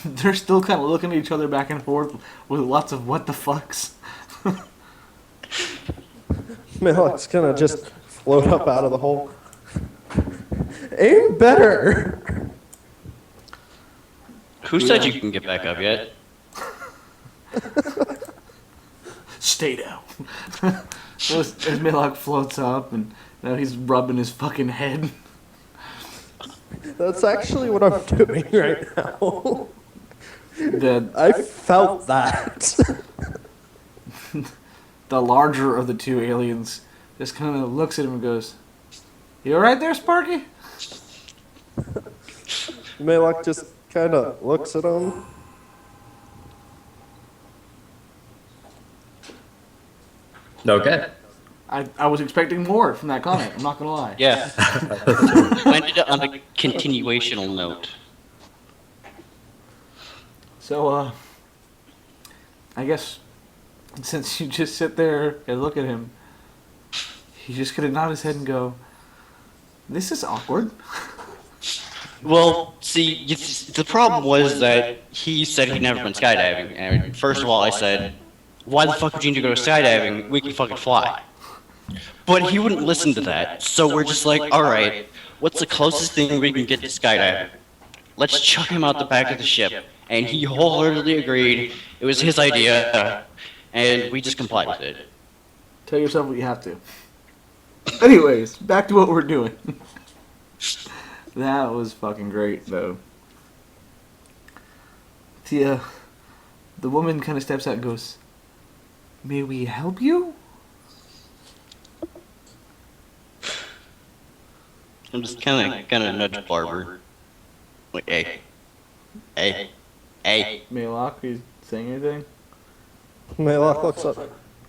they're still kind of looking at each other back and forth with lots of what the fucks. Malock's gonna just float up out of the hole. Aim better! Who said you can get back up yet? Stay down. as Malock floats up and now he's rubbing his fucking head. That's actually what I'm doing right now. I felt that. The larger of the two aliens just kind of looks at him and goes, "You alright there, Sparky?" Malock just kind of looks at him. Okay. I was expecting more from that comment, I'm not gonna lie. Yeah. I ended on a continuational note. So, I guess since you just sit there and look at him, he's just gonna nod his head and go, "This is awkward." Well, see, the problem was that he said he'd never been skydiving, and first of all, I said, "Why the fuck would you need to go skydiving? We can fucking fly." But he wouldn't listen to that, so we're just like, alright, what's the closest thing we can get to skydiving? Let's chuck him out the back of the ship. And he wholeheartedly agreed, it was his idea, and we just complied with it. Tell yourself what you have to. Anyways, back to what we're doing. That was fucking great, though. The woman kind of steps out and goes, "May we help you?" I'm just kind of nudge Barber. Wait, hey. Malock, are you saying anything? Malock looks up.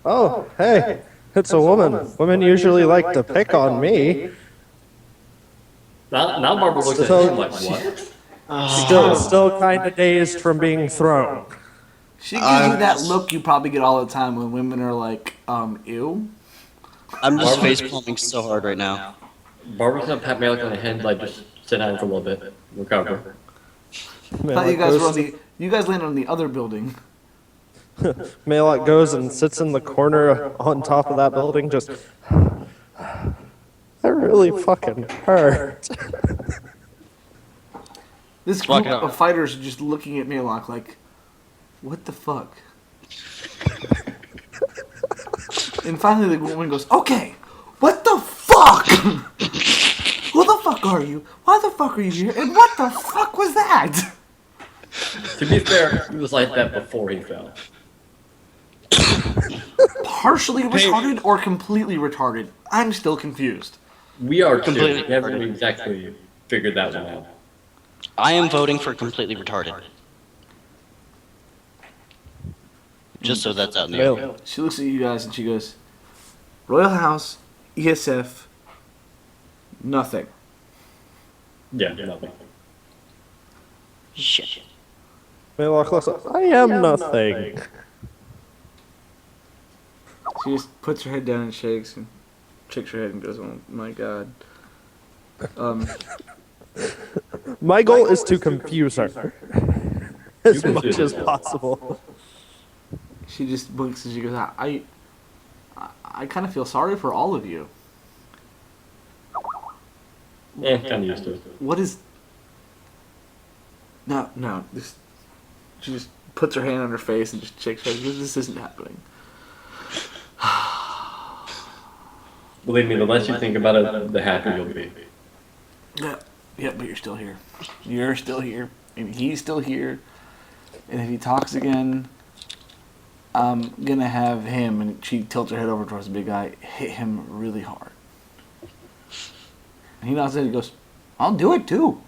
Oh, hey, it's a woman. Women usually like to pick on me. Now Barbara looks at him like, what? Still kind of dazed from being thrown. She gives you that look you probably get all the time when women are like, ew. I'm just facepalming so hard right now. Barbara's gonna pat Malik on the head, like, just sit down for a little bit, recover. Thought you guys landed on the other building. Malock goes and sits in the corner on top of that building, just. That really fucking hurt. This group of fighters are just looking at Malock like, what the fuck? And finally the woman goes, okay, what the fuck? Who the fuck are you? Why the fuck are you here? And what the fuck was that? To be fair, he was like that before he fell. Partially retarded or completely retarded? I'm still confused. We are Completely too. We haven't exactly figured that one out. I am voting for completely retarded. Just so that's out in the open. She looks at you guys and she goes, Royal House, ESF, nothing. Yeah, nothing. Shit. Malock looks up. I am nothing. She just puts her head down and shakes her head and goes, oh my god. My goal is to confuse her as much as possible. She just blinks and she goes, I kind of feel sorry for all of you. Yeah, kind of used to it. What is... No. She just puts her hand on her face and just shakes her head. This isn't happening. Believe me, the less you think about it, the happier you'll be. Yeah, but you're still here. You're still here. And he's still here. And if he talks again, I'm gonna have him, and she tilts her head over towards the big guy, hit him really hard. And he nods and he goes, I'll do it too.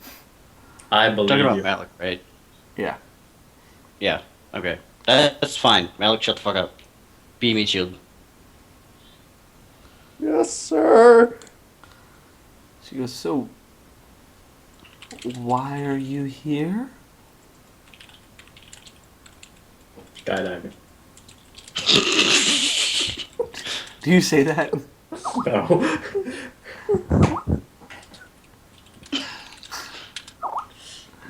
I believe Talking about you. Malock, right? Yeah. Yeah, okay. That's fine. Malock, shut the fuck up. Be meat shield. Yes, sir. She goes, so, why are you here? Skydiving. Do you say that? No.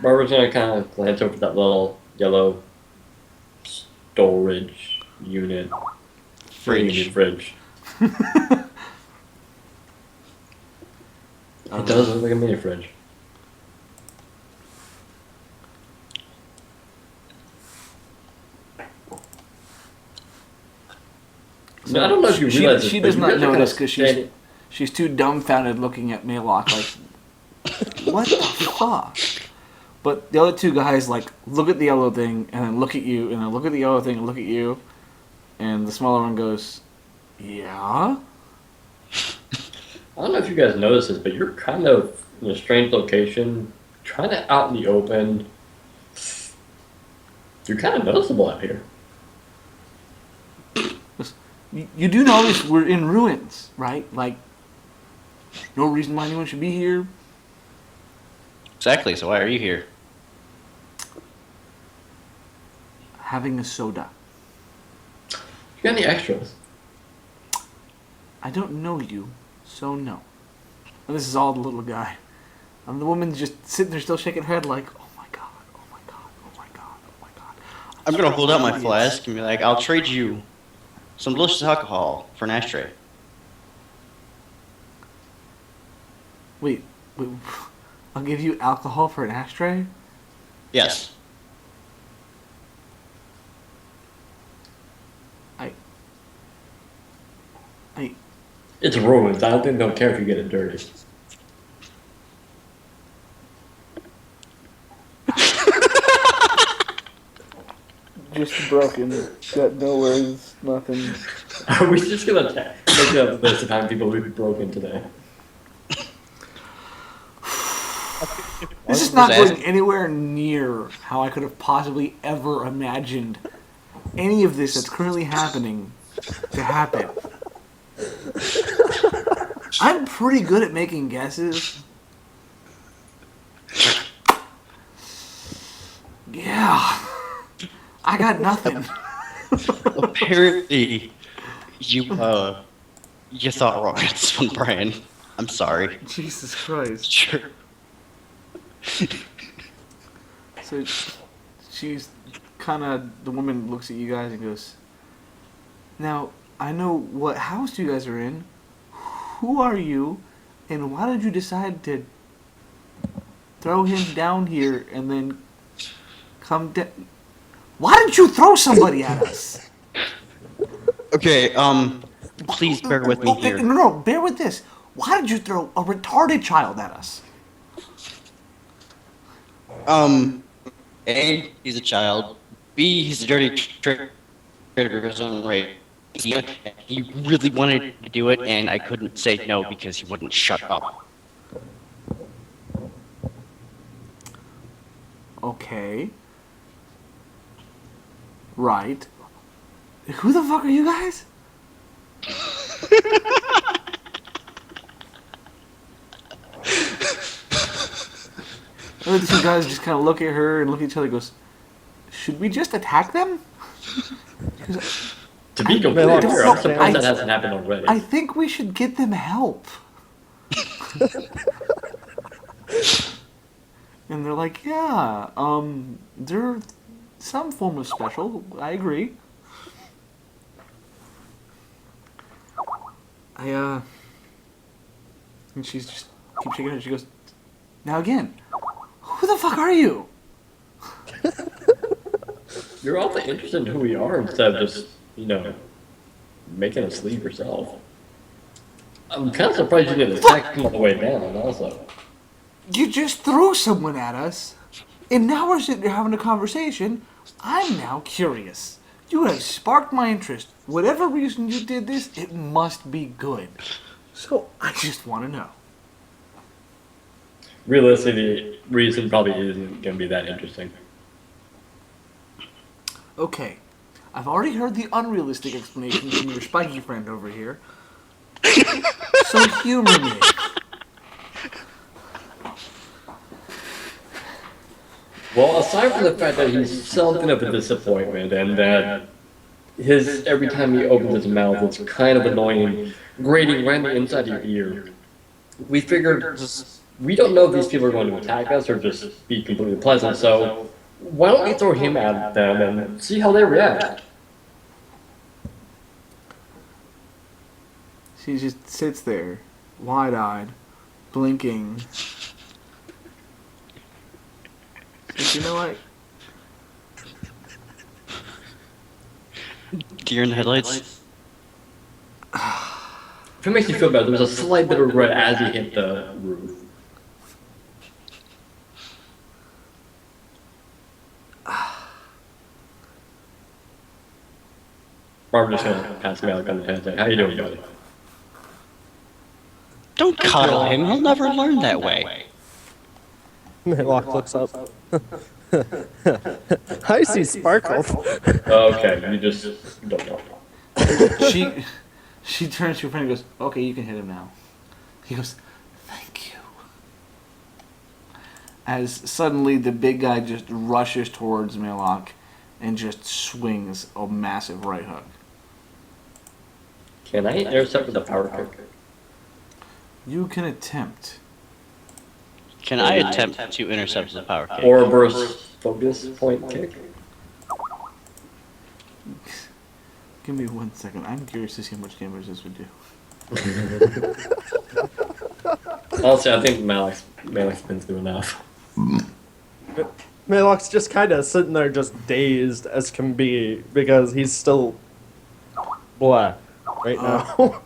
Barbara's gonna kind of glance over that little yellow storage unit. Fridge. It does look like a mini fridge. So I don't know if you realize this, she but does you not guys are kind notice of because standing- she's too dumbfounded looking at Malock like, what the fuck? But the other two guys like look at the yellow thing and then look at you and then look at the yellow thing and look at you, and the smaller one goes, yeah. I don't know if you guys notice this, but you're kind of in a strange location, kind of out in the open. You're kind of noticeable out here. You do notice we're in ruins, right? Like, no reason why anyone should be here. Exactly, so why are you here? Having a soda. You got any extras? I don't know you, so no. And this is all the little guy. And the woman's just sitting there still shaking her head like, oh my god, oh my god, oh my god, oh my god. I'm gonna hold out my flask and be like, I'll trade you some delicious alcohol for an ashtray. Wait, I'll give you alcohol for an ashtray? Yes. It's ruins. I don't think they'll care if you get it dirty. Just broken. Got no words, nothing. Are we just gonna look up the list of how many people we've broken today? This is not going anywhere near how I could have possibly ever imagined any of this that's currently happening to happen. I'm pretty good at making guesses. Yeah. I got nothing. Apparently, you thought wrong on this one, Brian. I'm sorry. Jesus Christ. Sure. So she's kind of, the woman looks at you guys and goes, now, I know what house you guys are in. Who are you? And why did you decide to throw him down here and then come down? Why didn't you throw somebody at us? Okay, please bear with me here. No, bear with this. Why did you throw a retarded child at us? A, he's a child. B, he's a dirty traitor of his own race. He really wanted to do it, and I couldn't say no because he wouldn't shut up. Okay. Right. Who the fuck are you guys? And the two guys just kind of look at her and look at each other and goes, should we just attack them? Goes, To be completely fair, I'm surprised that hasn't happened already. I think we should get them help. And they're like, yeah, they're some form of special. I agree. And she's just keeps shaking her head. She goes, now again, who the fuck are you? You're awfully interested in who we are instead of just, making us leave yourself. I'm kind of surprised you didn't attack him on the way down, also. You just threw someone at us, and now we're sitting here having a conversation. I'm now curious. You have sparked my interest. Whatever reason you did this, it must be good. So, I just want to know. Realistically, the reason probably isn't going to be that interesting. Okay, I've already heard the unrealistic explanation from your spiky friend over here. So humor me. Well, aside from the fact that he's something of a disappointment and that every time he opens his mouth, it's kind of annoying, grating right on the inside of your ear, we figured we don't know if these people are going to attack us or just be completely pleasant, so why don't we throw him at them and see how they react? She just sits there, wide-eyed, blinking. Says, you know what? Deer in the headlights? If it makes you feel better, there was a slight bit of red as he hit the roof. Barbara's just gonna pass me out on the head. How you doing, buddy? Don't cuddle him, he'll never learn that way. Malock looks up. I see sparkle. Okay, you just don't know. She turns to her friend and goes, okay, you can hit him now. He goes, thank you. As suddenly the big guy just rushes towards Malock and just swings a massive right hook. Can I intercept with a power kick? You can attempt. Can I attempt to intercept the power kick? Or a burst focus point kick? Give me 1 second. I'm curious to see how much damage this would do. Honestly, I think Malock's been through enough. Malock's just kind of sitting there just dazed as can be because he's still blah right now.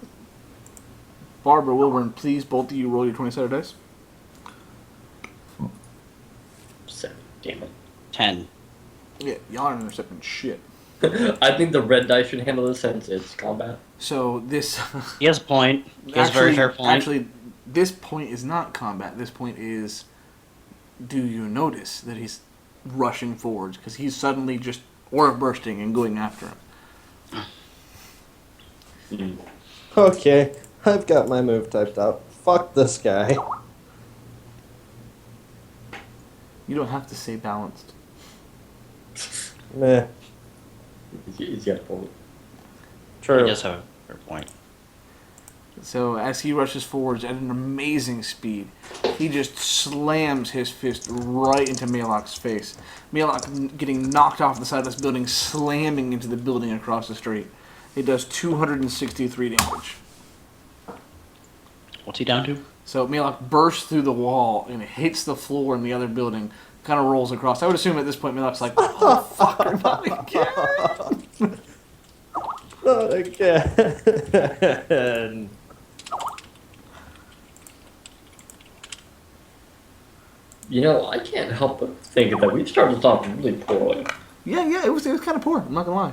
Barber, Wilbourn, please both of you roll your 20-sided dice. 7, damn it. 10. Yeah, y'all aren't intercepting shit. I think the red dice should handle this since it's combat. So this... He has a point. He has a very fair point. Actually, this point is not combat. This point is do you notice that he's rushing forwards? Because he's suddenly just aura bursting and going after him. Okay, I've got my move typed out. Fuck this guy. You don't have to say balanced. Meh. He's got a point. True. He does have a fair point. So as he rushes forwards at an amazing speed, he just slams his fist right into Malock's face. Malock getting knocked off the side of this building, slamming into the building across the street. It does 263 damage. What's he down to? So Malock bursts through the wall and hits the floor in the other building, kind of rolls across. I would assume at this point Malock's like, motherfucker, not again. Not again. You know, I can't help but think that we started off really poorly. Yeah, it was kind of poor. I'm not gonna lie.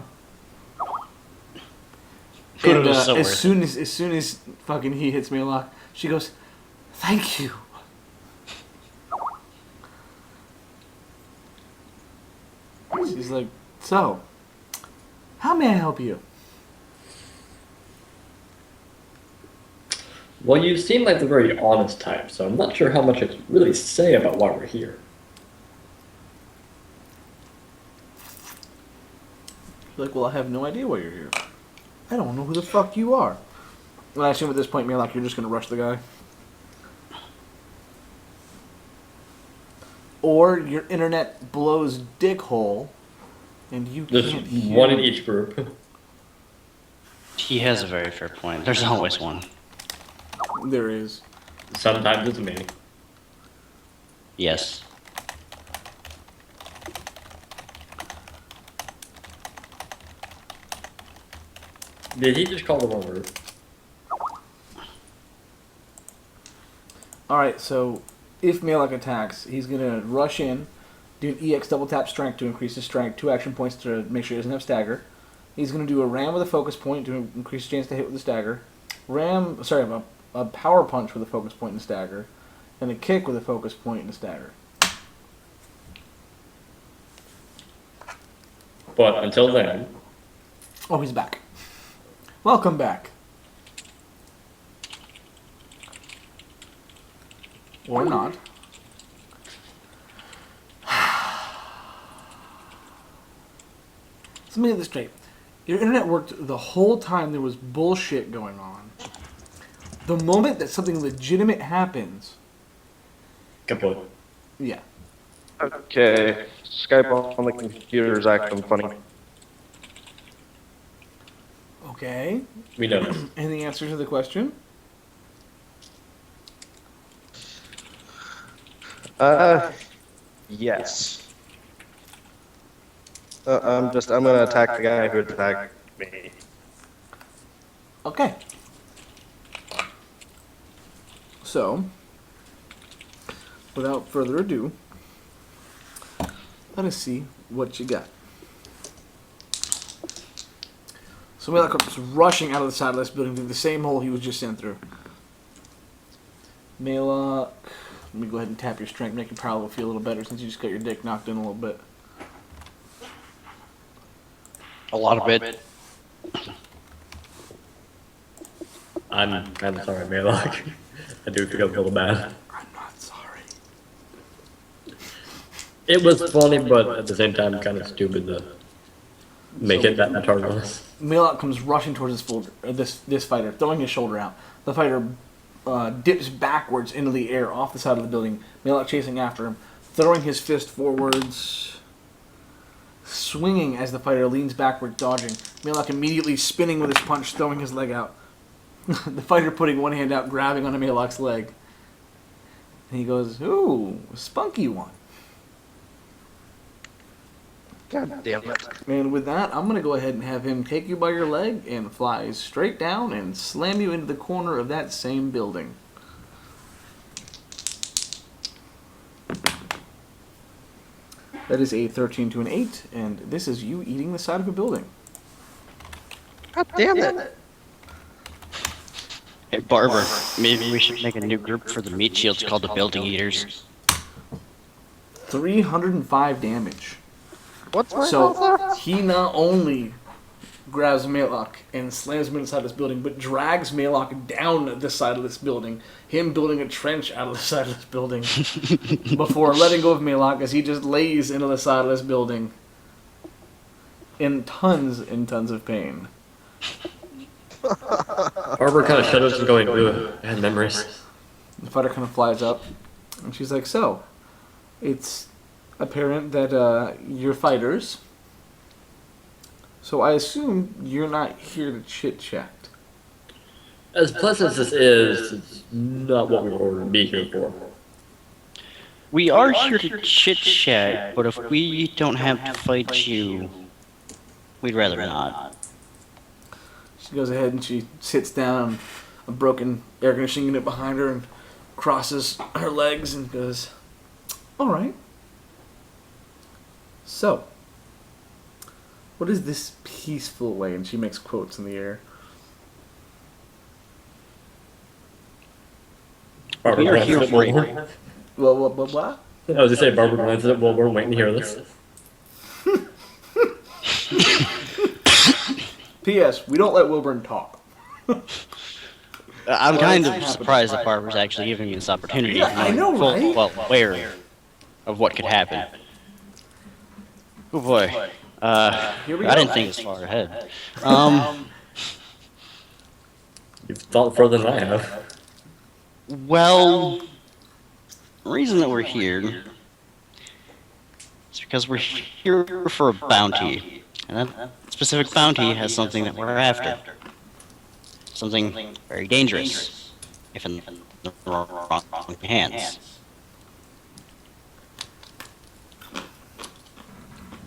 But And, it was so as worth soon as fucking he hits Malock, she goes, "Thank you." She's like, "So, how may I help you?" Well, you seem like the very honest type, so I'm not sure how much I can really say about why we're here. She's like, "Well, I have no idea why you're here. I don't know who the fuck you are." And I assume at this point, Malock, you're just gonna rush the guy. Or your internet blows dick hole, and you There's can't hear. one in each group. He has a very fair point. There's always one. There is. Sometimes it's me. Yes. Did he just call the wrong word? Alright, so if Malock attacks, he's going to rush in, do an EX double tap strength to increase his strength, 2 action points to make sure he doesn't have stagger. He's going to do a ram with a focus point to increase his chance to hit with a stagger. A power punch with a focus point and a stagger. And a kick with a focus point and a stagger. But until then, Oh, he's back. Welcome back. Or not. So let me get this straight. Your internet worked the whole time there was bullshit going on. The moment that something legitimate happens, kaput. yeah. Okay, Skype on the computer is acting funny. Okay. We know this. And the answer to the question? Yes. I'm gonna attack the guy who attacked me. Okay. So, without further ado, let us see what you got. So Malock comes rushing out of the side of this building through the same hole he was just sent through. Malock, let me go ahead and tap your strength, make your power level feel a little better since you just got your dick knocked in a little bit. A lot of it. I'm sorry, Malock. I do feel a little bad. I'm not sorry. It was funny, but at the same time, kind of stupid to make it that hard on us. Malock comes rushing towards this fighter, throwing his shoulder out. The fighter dips backwards into the air off the side of the building. Malock chasing after him, throwing his fist forwards, swinging as the fighter leans backward, dodging. Malock immediately spinning with his punch, throwing his leg out. The fighter putting one hand out, grabbing onto Malock's leg. And he goes, "Ooh, a spunky one." God damn it. And with that, I'm going to go ahead and have him take you by your leg and fly straight down and slam you into the corner of that same building. That is a 13 to an 8, and this is you eating the side of a building. God damn it. Hey, Barber, maybe we should make a new group for the meat shields called the Building Eaters. 305 damage. What's my health So there? he not only grabs Malock and slams him inside this building, but drags Malock down the side of this building, him building a trench out of the side of this building, before letting go of Malock as he just lays into the side of this building in tons and tons of pain. Barber kind of shudders and going, ugh, I had memories. The fighter kind of flies up, and she's like, so, it's apparent that you're fighters, so I assume you're not here to chit-chat. As pleasant as this is, it's not what we were ordered to be here for. We are here to chit chat, but if we don't have to fight you, we'd rather not. She goes ahead and she sits down on a broken air conditioning unit behind her and crosses her legs and goes, all right. So, what is this peaceful way? And she makes quotes in the air. Barber We are glances here at for you. Wilbourn. What? I was just saying, Barber glances at Wilbourn, waiting to hear this. P.S. We don't let Wilbourn talk. I'm kind of surprised that Barber's actually giving me this opportunity. Yeah, I know, full right? well aware of what could happen. Oh boy. Here we I go. didn't think this far ahead. You've thought further than I have. Well, the reason that we're here is because we're here for a bounty. And that specific bounty has something that we're after. Something very dangerous, if in the wrong hands.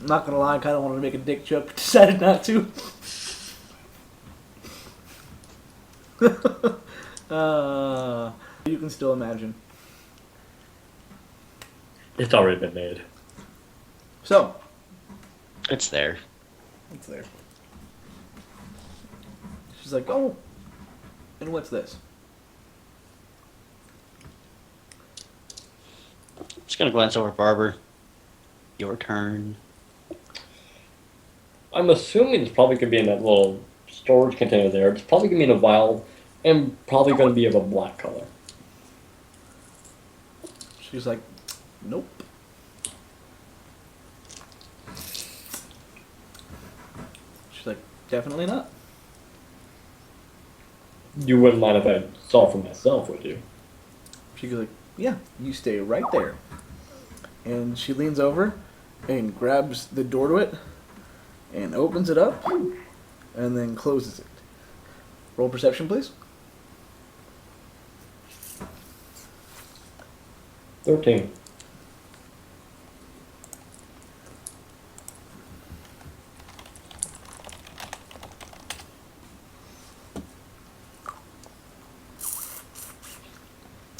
I'm not gonna lie, I kind of wanted to make a dick joke, but decided not to. You can still imagine. It's already been made. So, It's there. it's there. She's like, oh, and what's this? Just gonna glance over at Barber. Your turn. I'm assuming it's probably going to be in that little storage container there. It's probably going to be in a vial and probably going to be of a black color. She's like, nope. She's like, definitely not. You wouldn't mind if I saw for myself, would you? She goes like, yeah, you stay right there. And she leans over and grabs the door to it and opens it up and then closes it. Roll perception, please. 13.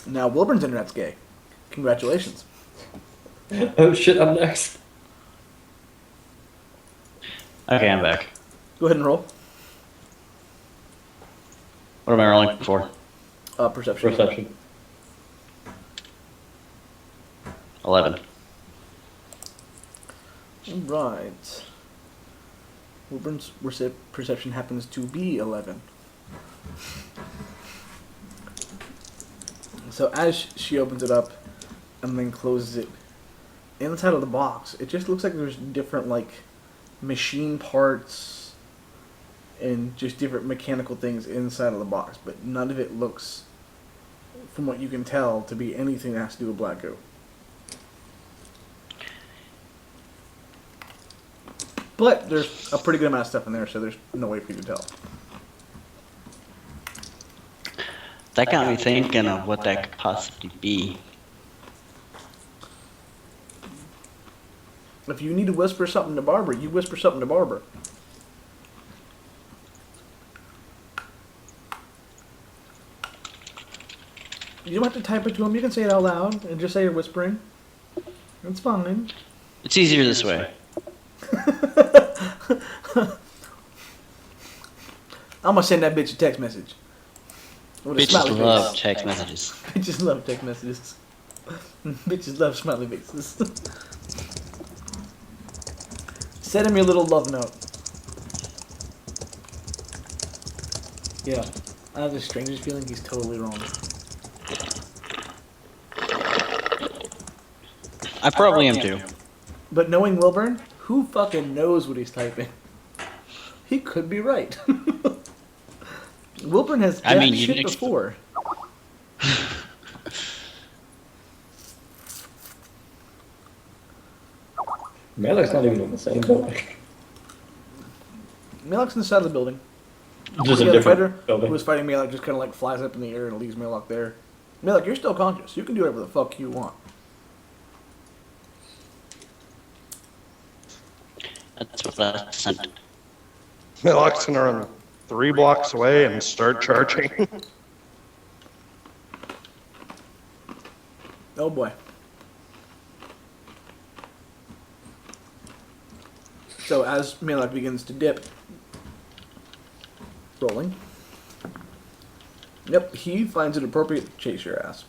Now, Wilburn's internet's gay. Congratulations. Oh shit, I'm next. Okay, I'm back. Go ahead and roll. What am I rolling for? Perception. Perception. 11. Right. Wilburn's perception happens to be 11. So as she opens it up and then closes it, inside of the box, it just looks like there's different, like, machine parts and just different mechanical things inside of the box, but none of it looks, from what you can tell, to be anything that has to do with black goo. But there's a pretty good amount of stuff in there, so there's no way for you to tell. That got me thinking of what that could possibly be. If you need to whisper something to Barber, you whisper something to Barber. You don't have to type it to him. You can say it out loud and just say you're whispering. It's fine. It's easier this way. I'm gonna send that bitch a text message. With a Bitches smiley love face. text messages. Bitches love text messages. Bitches love smiley faces. Send him your little love note. Yeah, I have the strangest feeling he's totally wrong. I probably am too. But knowing Wilbourn, who fucking knows what he's typing? He could be right. Wilbourn has done shit before. Malock's not even in the same building. Malock's in the side of the building. Just The a other fighter different building. who was fighting Malock just kind of like flies up in the air and leaves Malock there. Malock, you're still conscious. You can do whatever the fuck you want. That's what that sent. Malock's gonna run 3 blocks away and start charging. Oh boy. So as Malock begins to dip, rolling. Yep, he finds it appropriate to chase your ass.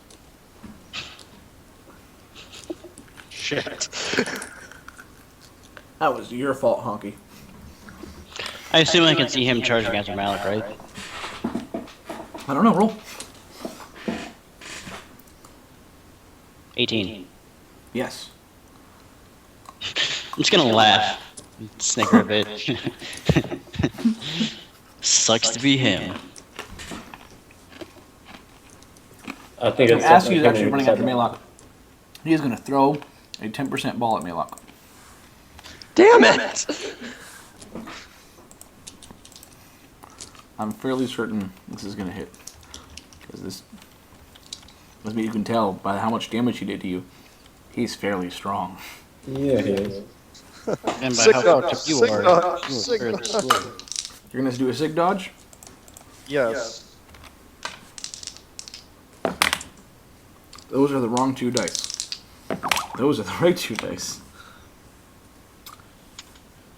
Shit. That was your fault, Honky. I assume I can see him charging after Malock, right? I don't know, roll. 18. Yes. I'm just gonna laugh. Snicker a bit. Sucks to be him. I think it's As he's actually running after Malock, he is going to throw a 10% ball at Malock. Damn it! I'm fairly certain this is going to hit. Because this, as you can tell by how much damage he did to you, he's fairly strong. Yeah, he is. And by Sick how dodge, much you sick are, dodge, you are sick fairly dodge. slow. You're going to do a sig dodge? Yes. Those are the wrong 2 dice. Those are the right 2 dice.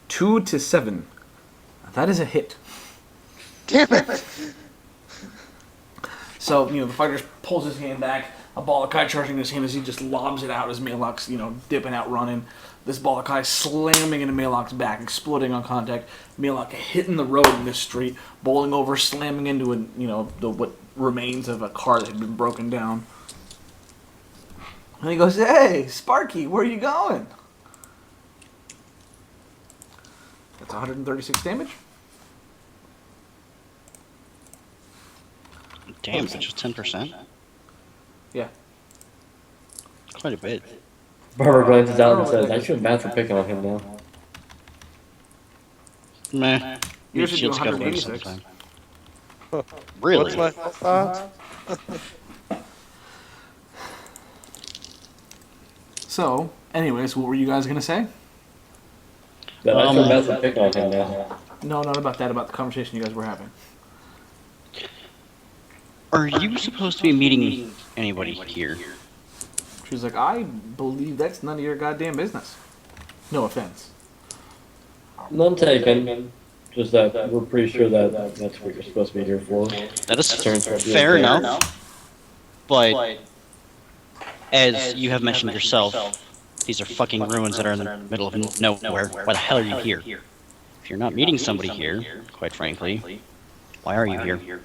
2 to 7. That is a hit. Damn it! So, the fighter pulls his hand back, a Balakai charging his hand as he just lobs it out as Malock's, dipping out running. This Balakai slamming into Malock's back, exploding on contact. Malock hitting the road in this street, bowling over, slamming into what remains of a car that had been broken down. And he goes, "Hey, Sparky, where are you going?" That's 136 damage. Damn, it's just 10%? Yeah. Quite a bit. Barber glances out and says, I feel bad for picking on him now. Meh. Yours should do Shield's got 186. sometime. Really? What's my thought? So, anyways, what were you guys going to say? That I feel bad for picking on him now. No, not about that, about the conversation you guys were having. Are you supposed to be meeting anybody here? She's like, I believe that's none of your goddamn business. No offense. None taken. Just that we're pretty sure that that's what you're supposed to be here for. That is Turns out you're fair there. enough. But, as you have mentioned yourself, these are fucking ruins that are in the middle of nowhere. Why the hell are you here? If you're not meeting somebody here, quite frankly, why are you here?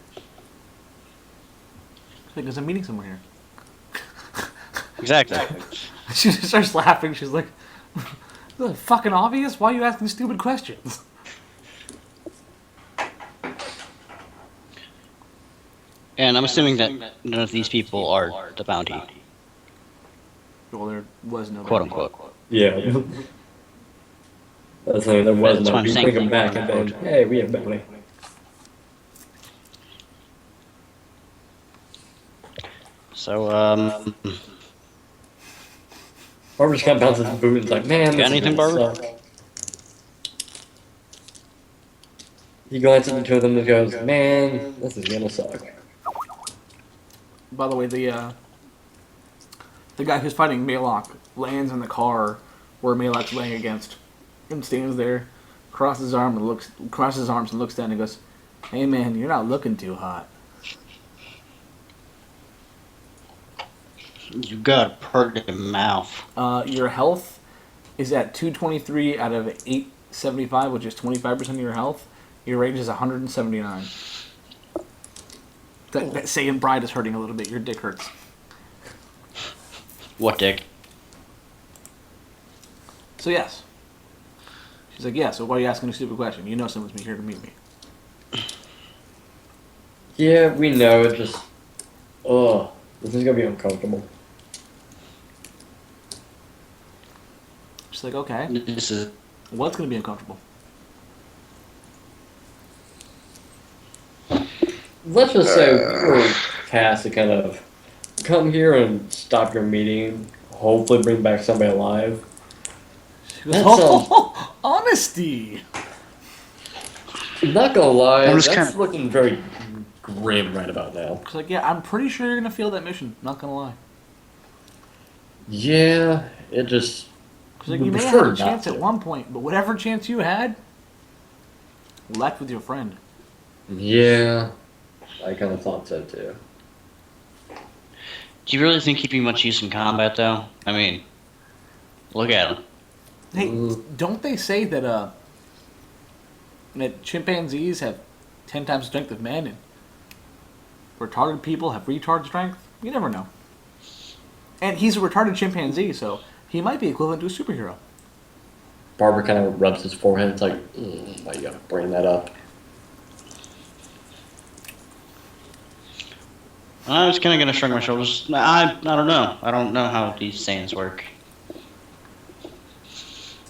Because I'm meeting someone here. Exactly. She just starts laughing. She's like, "Is it fucking obvious? Why are you asking stupid questions?" And I'm assuming that none of these people are the bounty, Well, there was no quote unquote. Yeah. That's something there was That's what no. I'm You saying, bring him back and quote, then, hey, we have bounty. So, Barber just kind of bounces his boot and is like, man, this Got is anything, gonna Barber? suck. He glances at the two of them and goes, man, this is gonna suck. By the way, the guy who's fighting Malock lands in the car where Malock's laying against, and stands there, crosses his arms and looks down and goes, "Hey man, you're not looking too hot." You got a perky mouth. Your health is at 223 out of 875, which is 25% of your health. Your range is 179. That Saiyan bride is hurting a little bit. Your dick hurts. What dick? So yes. She's like, yeah, so why are you asking a stupid question? You know someone's here to meet me. Yeah, we know. It's just, this is gonna be uncomfortable. She's like, okay. This is. What's going to be uncomfortable? Let's just say we were tasked to kind of come here and stop your meeting, hopefully bring back somebody alive. She goes, oh, honesty! I'm not gonna lie, I'm that's just kinda- looking very grim right about now. She's like, yeah, I'm pretty sure you're going to fail that mission. Not going to lie. Yeah, it just... She's like, you may have had a chance at one point, but whatever chance you had, left with your friend. Yeah, I kind of thought so too. Do you really think he'd be much use in combat, though? I mean, look at him. Hey, don't they say that chimpanzees have 10 times the strength of men and retarded people have retard strength? You never know. And he's a retarded chimpanzee, so he might be equivalent to a superhero. Barber kind of rubs his forehead. It's like, why you gotta bring that up? I was kind of going to shrug my shoulders. I don't know. I don't know how these sayings work.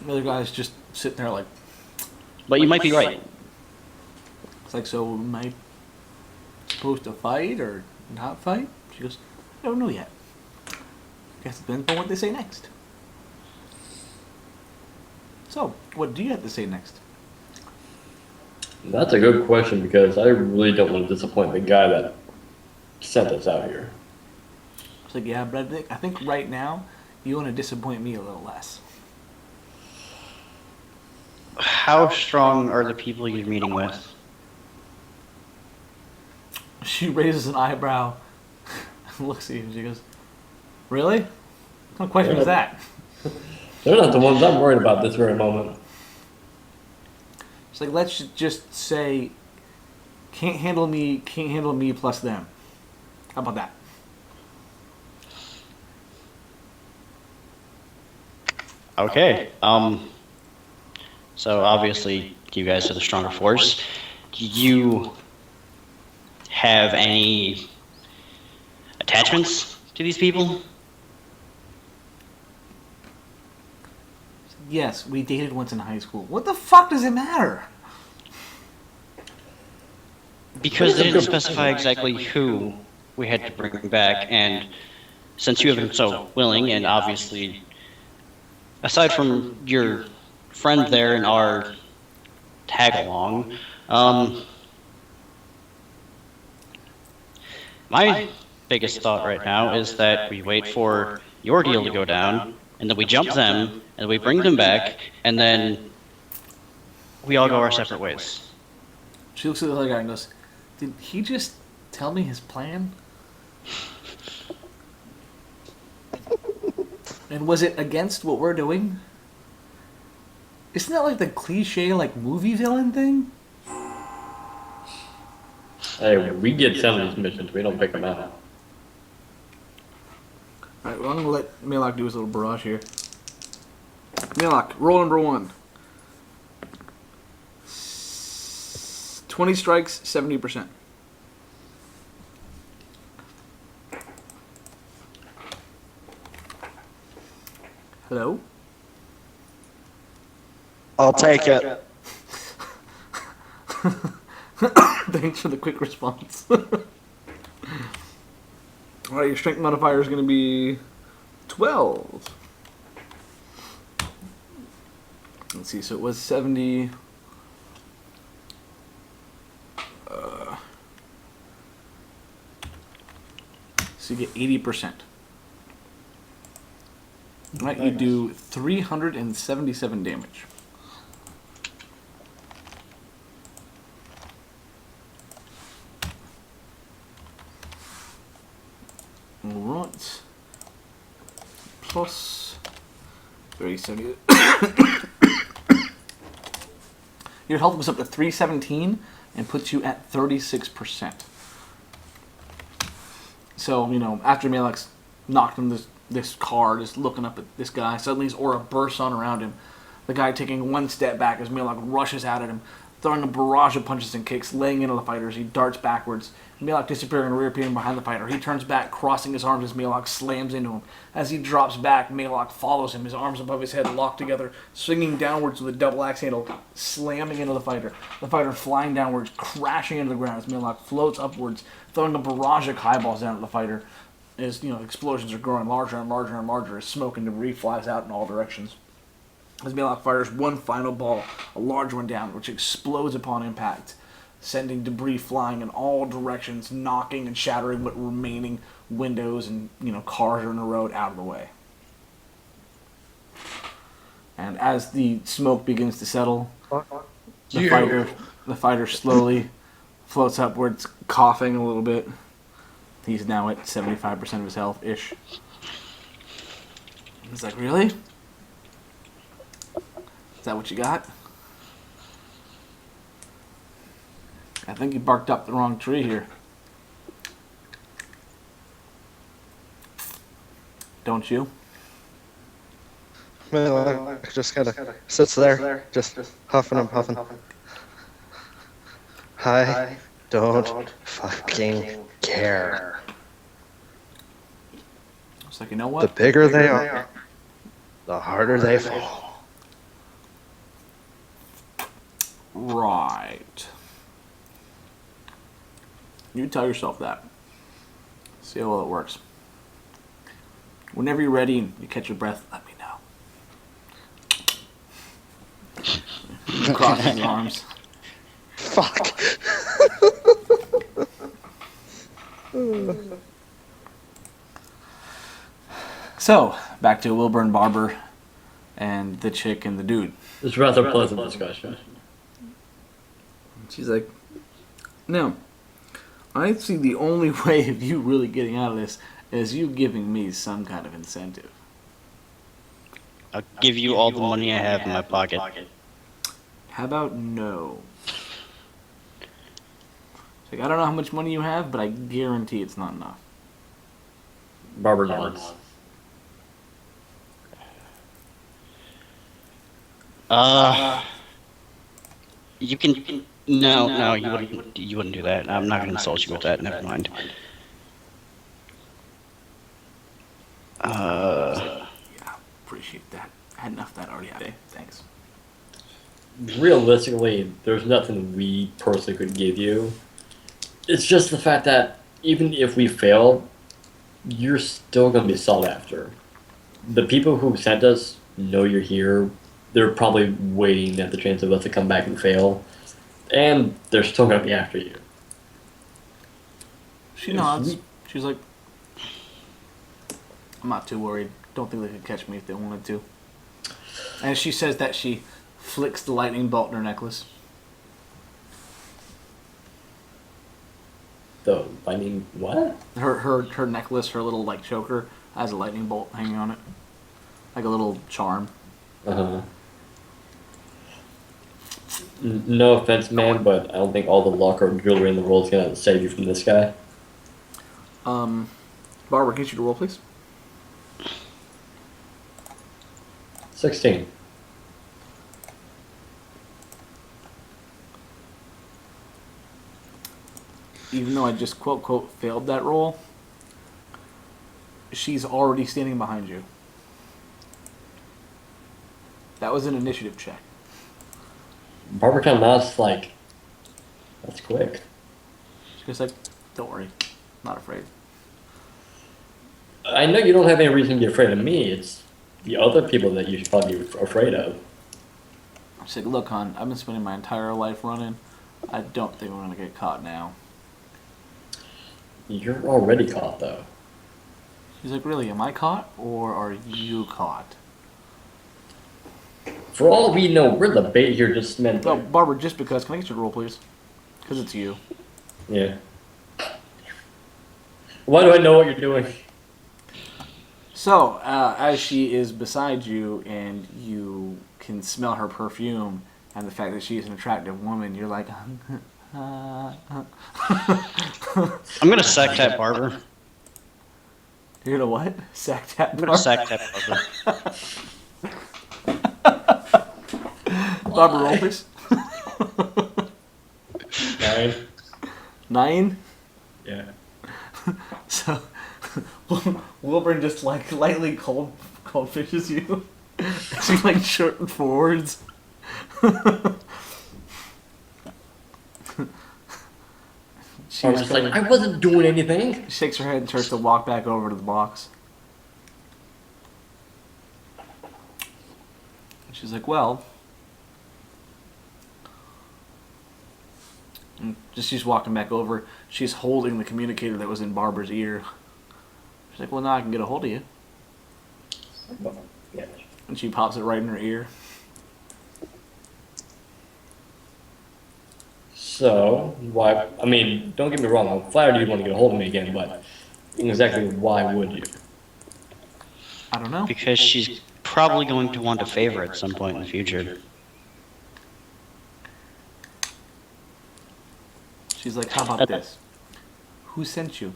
The other guy's just sitting there like... But you might be right. It's like, so am I supposed to fight or not fight? She goes, I don't know yet. Guess it depends on what they say next. So, what do you have to say next? That's a good question because I really don't want to disappoint the guy that sent us out here. It's like, yeah, but I think right now you want to disappoint me a little less. How strong are the people you're meeting with? She raises an eyebrow and looks at you and she goes, really? What kind of question is that? They're not the ones I'm worried about this very moment. It's like, let's just say, can't handle me plus them. How about that? Okay. So obviously you guys are the stronger force. Do you have any attachments to these people? Yes, we dated once in high school. What the fuck does it matter? Because they didn't specify exactly who we had to bring back, and since you have been so willing, and obviously, aside from your friend there and our tag-along, my biggest thought right now is that we wait for your deal to go down, and then we jump them, and we bring them back, and then we all go our separate ways. She looks at the other guy and goes, did he just tell me his plan? And was it against what we're doing? Isn't that like the cliche, like, movie villain thing? Hey, we get some of these missions. We don't pick them out. Alright, well, I'm gonna let Malock do his little barrage here. Malock, roll number 1. 20 strikes, 70%. Hello? I'll take it. Thanks for the quick response. Alright, your strength modifier is going to be 12. Let's see, so it was 70. So you get 80%. Alright, you do 377 damage. Alright. plus 370. Your health goes up to 317 and puts you at 36%. So, you know, after Malock's knocked him this car, just looking up at this guy, suddenly his aura bursts on around him. The guy taking one step back as Malock rushes out at him, throwing a barrage of punches and kicks, laying into the fighter as he darts backwards. Malock disappearing and reappearing behind the fighter. He turns back, crossing his arms as Malock slams into him. As he drops back, Malock follows him, his arms above his head locked together, swinging downwards with a double axe handle, slamming into the fighter. The fighter flying downwards, crashing into the ground as Malock floats upwards, throwing a barrage of eyeballs down at the fighter. As, you know, explosions are growing larger and larger and larger as smoke and debris flies out in all directions. As Malock fires one final ball, a large one down, which explodes upon impact, sending debris flying in all directions, knocking and shattering what remaining windows and, you know, cars are in the road out of the way. And as the smoke begins to settle, the fighter slowly floats upwards, coughing a little bit. He's now at 75% of his health-ish. He's like, really? Is that what you got? I think you barked up the wrong tree here. Don't you? Well, just kind of sits there, just huffing and puffing. I don't fucking care. It's like, you know what? The bigger they are, the harder they fall. Right. You tell yourself that. See how well it works. Whenever you're ready and you catch your breath, let me know. Crossing your arms. Fuck. So, back to Wilbourn Barber and the chick and the dude. It's rather pleasant discussion. She's like, no, I see the only way of you really getting out of this is you giving me some kind of incentive. I'll give you all the money I have in my pocket. How about no? It's like, I don't know how much money you have, but I guarantee it's not enough. Barber nods. You can. No, you wouldn't do that. I'm not gonna insult you with that. Never mind. Yeah, appreciate that. I had enough of that already today. Thanks. Realistically, there's nothing we personally could give you. It's just the fact that even if we fail, you're still going to be sought after. The people who sent us know you're here. They're probably waiting at the chance of us to come back and fail. And they're still going to be after you. She nods. She's like, I'm not too worried. Don't think they could catch me if they wanted to. And she says that she flicks the lightning bolt in her necklace. The lightning, what? Her necklace, her little like choker, has a lightning bolt hanging on it. Like a little charm. Uh-huh. No offense, man, but I don't think all the luck or jewelry in the world is going to save you from this guy. Barbara, can you do a roll, please? 16. Even though I just quote failed that roll, she's already standing behind you. That was an initiative check. Barbara kind of nods like, that's quick. She's like, don't worry, not afraid. I know you don't have any reason to be afraid of me. It's the other people that you should probably be afraid of. She's like, look, hon, I've been spending my entire life running. I don't think I'm going to get caught now. You're already caught, though. She's like, really, am I caught, or are you caught? For all we know, we're the bait here just meant No, Barbara, just because, can I get your roll, please? Because it's you. Yeah. Why do I know what you're doing? So, as she is beside you and you can smell her perfume and the fact that she's an attractive woman, you're like, I'm gonna sack that barber. you're gonna what? Sack that I'm gonna bar? sack that barber. Barber Rolfers? 9. 9? Yeah. So, Wilburn just like lightly cold fishes you. She's like short forwards. I was just like, I wasn't doing anything. Shakes her head and starts to walk back over to the box. She's like, well... And just she's walking back over. She's holding the communicator that was in Barber's ear. She's like, well, now I can get a hold of you. Yeah. And she pops it right in her ear. So, why? I mean, don't get me wrong. I'm flattered you want to get a hold of me again, but exactly why would you? I don't know. Because she's probably going to want a favor at some point in the future. She's like, how about this? Who sent you?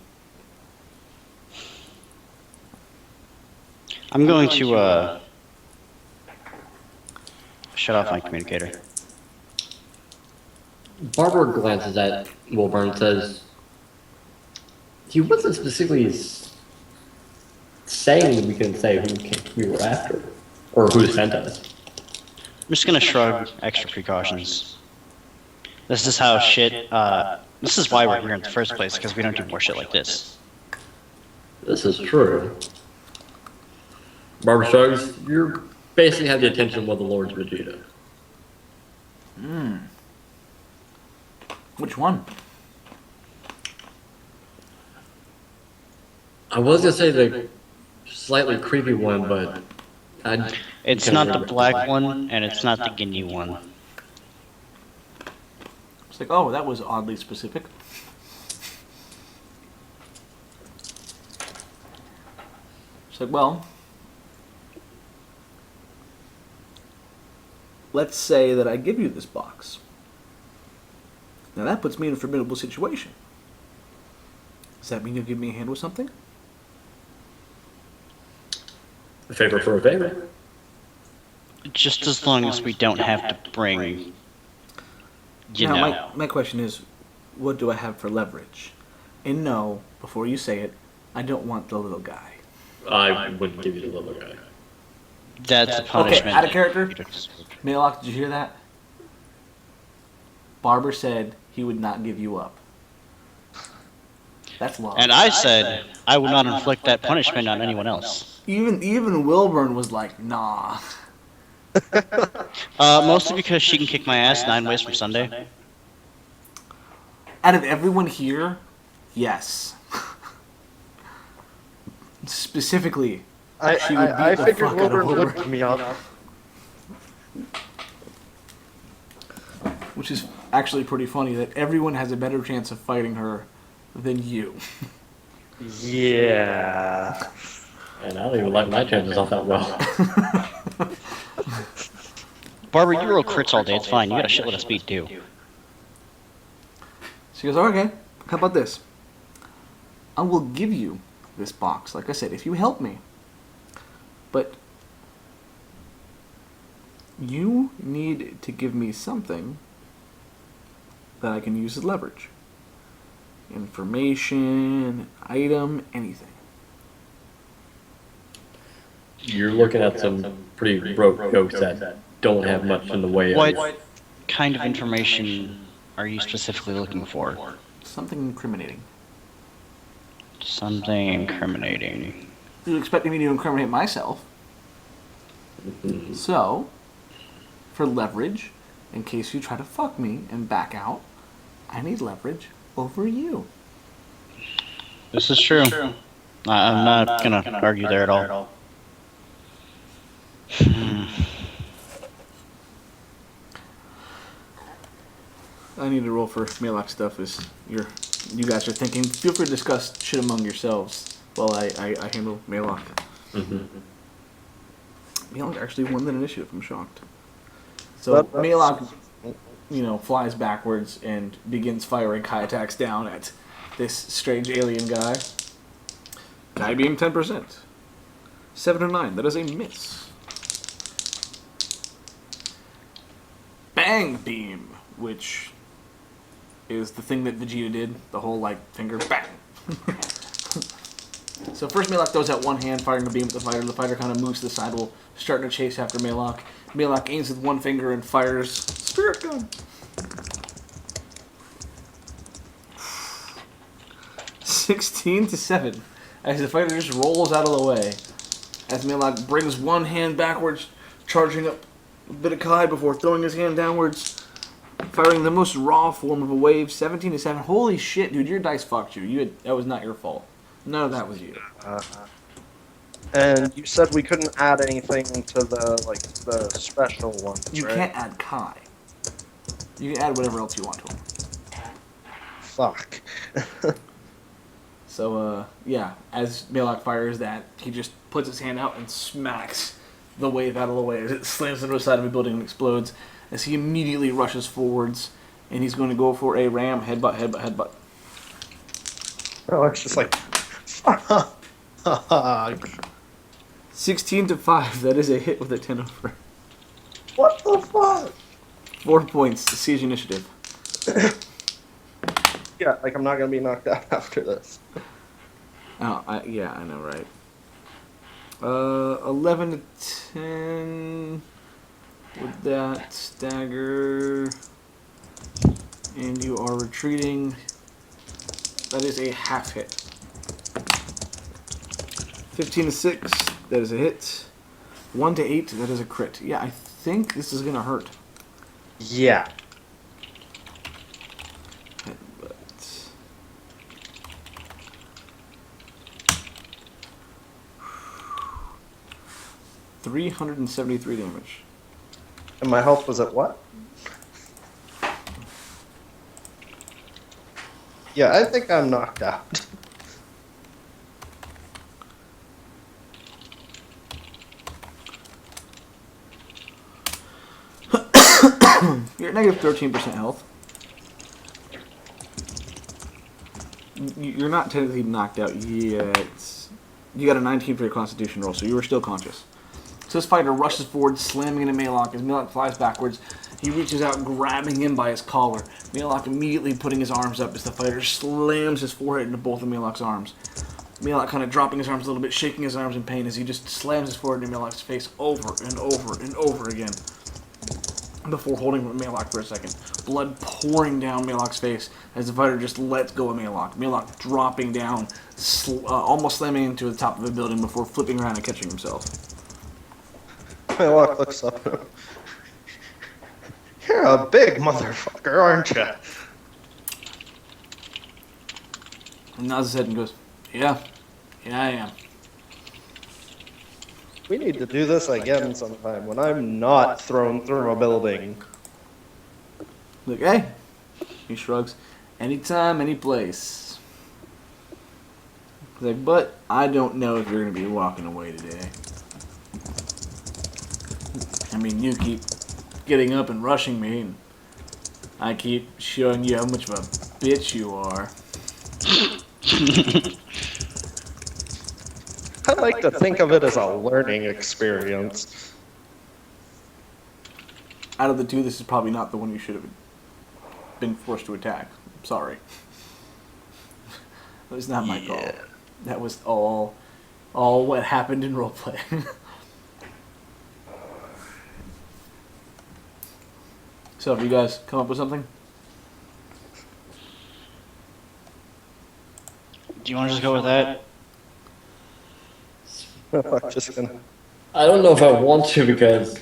I'm going to shut off my communicator. Barber glances at Wilburn and says, he wasn't specifically saying that we couldn't say who we were after, or who sent us. I'm just gonna shrug extra precautions. This is how shit, this is why we're here in the first place, because we don't do more shit like this. This is true. Barber shrugs, you basically have the attention of the Lord's Vegeta. Which one? I was gonna say the slightly creepy one, but It's not the black one, and it's not the Ginyu one. It's like, oh, that was oddly specific. It's like, well, let's say that I give you this box. Now that puts me in a formidable situation. Does that mean you'll give me a hand with something? a favor for a favor. Just as long as we don't have to bring, you know. My question is, what do I have for leverage? And no, before you say it, I don't want the little guy. I wouldn't give you the little guy. That's a punishment. Okay, out of character. Malock, did you hear that? Barber said he would not give you up. That's love. And I said I would not inflict that punishment on anyone else. Even Wilburn was like, nah. Mostly because she can kick my ass 9 ways from Sunday. Out of everyone here, yes. Specifically, she would beat I the figured fuck out of Wilburn Wilburn. would me up. Which is actually pretty funny that everyone has a better chance of fighting her than you. Yeah. And I don't even like my chances off that well. Barber, you roll crits all day. It's fine. You got a shitload of speed too. She goes, okay, how about this? I will give you this box, like I said, if you help me. But you need to give me something that I can use as leverage. Information, item, anything. You're looking at some pretty broke jokes that don't have much in the way of... What kind of information are you specifically looking for? Something incriminating. Something incriminating. You're expecting me to incriminate myself. So, for leverage, in case you try to fuck me and back out, I need leverage over you. This is true. I'm not gonna argue there at all. I need to roll for Malock stuff as you guys are thinking. Feel free to discuss shit among yourselves while I handle Malock. Malock actually won that initiative. I'm shocked. So Malock, flies backwards and begins firing Kai attacks down at this strange alien guy. Kai being 10%. 7 or 9. That is a miss. Bang Beam, which is the thing that Vegeta did. The whole, finger bang. So first Malock throws out one hand, firing the beam at the fighter. The fighter kind of moves to the side, will start to chase after Malock. Malock aims with one finger and fires Spirit Gun. 16-7. As the fighter just rolls out of the way. As Malock brings one hand backwards, charging up a bit of Kai before throwing his hand downwards, firing the most raw form of a wave. 17-7. Holy shit, dude, your dice fucked you. That was not your fault. None of that was you. And you said we couldn't add anything to the special ones, You right? can't add Kai. You can add whatever else you want to him. Fuck. So, as Malock fires that, he just puts his hand out and smacks the wave out of the way as it slams into the side of a building and explodes, as he immediately rushes forwards, and he's going to go for a ram headbutt. Oh, it's just like... Fuck. 16-5, that is a hit with a 10 over. What the fuck? 4 points, siege initiative. Yeah, I'm not gonna be knocked out after this. Oh, I know, right? 11-10 with that stagger, and you are retreating. That is a half hit. 15-6, that is a hit. 1-8, that is a crit. Yeah, I think this is gonna hurt. Yeah. Headbutt. 373 damage. And my health was at what? Yeah, I think I'm knocked out. You're at negative 13% health. You're not technically knocked out yet. You got a 19 for your constitution roll, so you were still conscious. So this fighter rushes forward, slamming into Malock. As Malock flies backwards, he reaches out, grabbing him by his collar. Malock immediately putting his arms up as the fighter slams his forehead into both of Malock's arms. Malock kind of dropping his arms a little bit, shaking his arms in pain as he just slams his forehead into Malock's face over and over and over again. Before holding Malock for a second. Blood pouring down Malock's face as the fighter just lets go of Malock. Malock dropping down, almost slamming into the top of the building before flipping around and catching himself. Malock looks up. You're a big motherfucker, aren't you? And nods his head and goes, Yeah, I am. We need to do this again sometime when I'm not thrown through a building. Look, hey, he shrugs. Anytime, any place. He's like, but I don't know if you're going to be walking away today. I mean, you keep getting up and rushing me, and I keep showing you how much of a bitch you are. I like to think of it as a learning experience. Out of the two, this is probably not the one you should have been forced to attack. I'm sorry. It was not my call. That was all what happened in roleplay. So, have you guys come up with something? Do you want to just go with that? I'm just gonna... I don't know if I want to because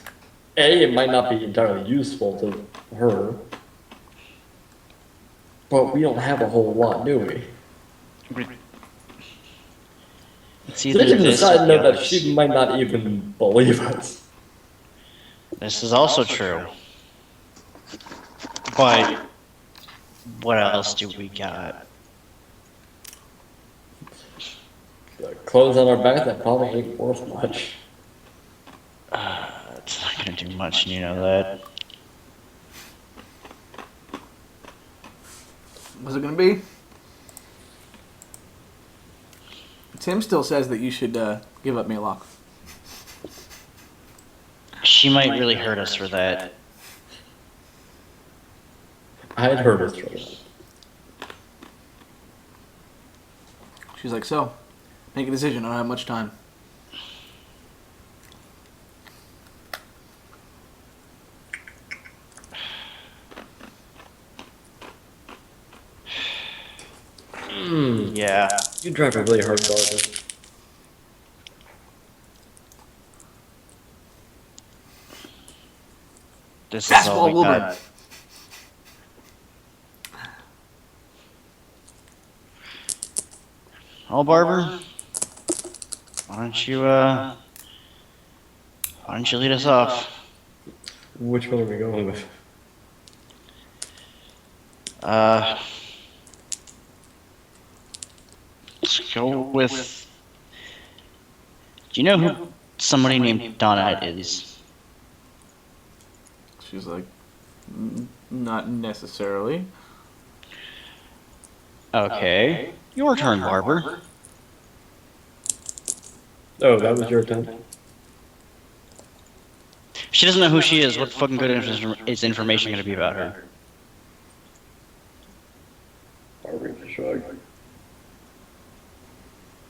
A, it might not be entirely useful to her. But we don't have a whole lot, do we? It's either Taking the this side or note that yours. she might not even believe us. This is also true. But what else do we got? clothes on our back that probably ain't worth much. It's not gonna do much, you know that. What's it gonna be? Tim still says that you should give up Malock. She might really hurt us for that. I had heard it first. She's like, so, make a decision. I don't have much time. Yeah. You drive a really hard bargain. This is all Fastball we got. Wilbourn. Oh, Barber, why don't you lead us off? Which one are we going with? Let's go with. Do you know who somebody named Donna is? She's like, not necessarily. Okay. Your turn, Barber. Oh, that was your turn. She doesn't know who she is. What fucking good is information going to be about her? Barber shrug.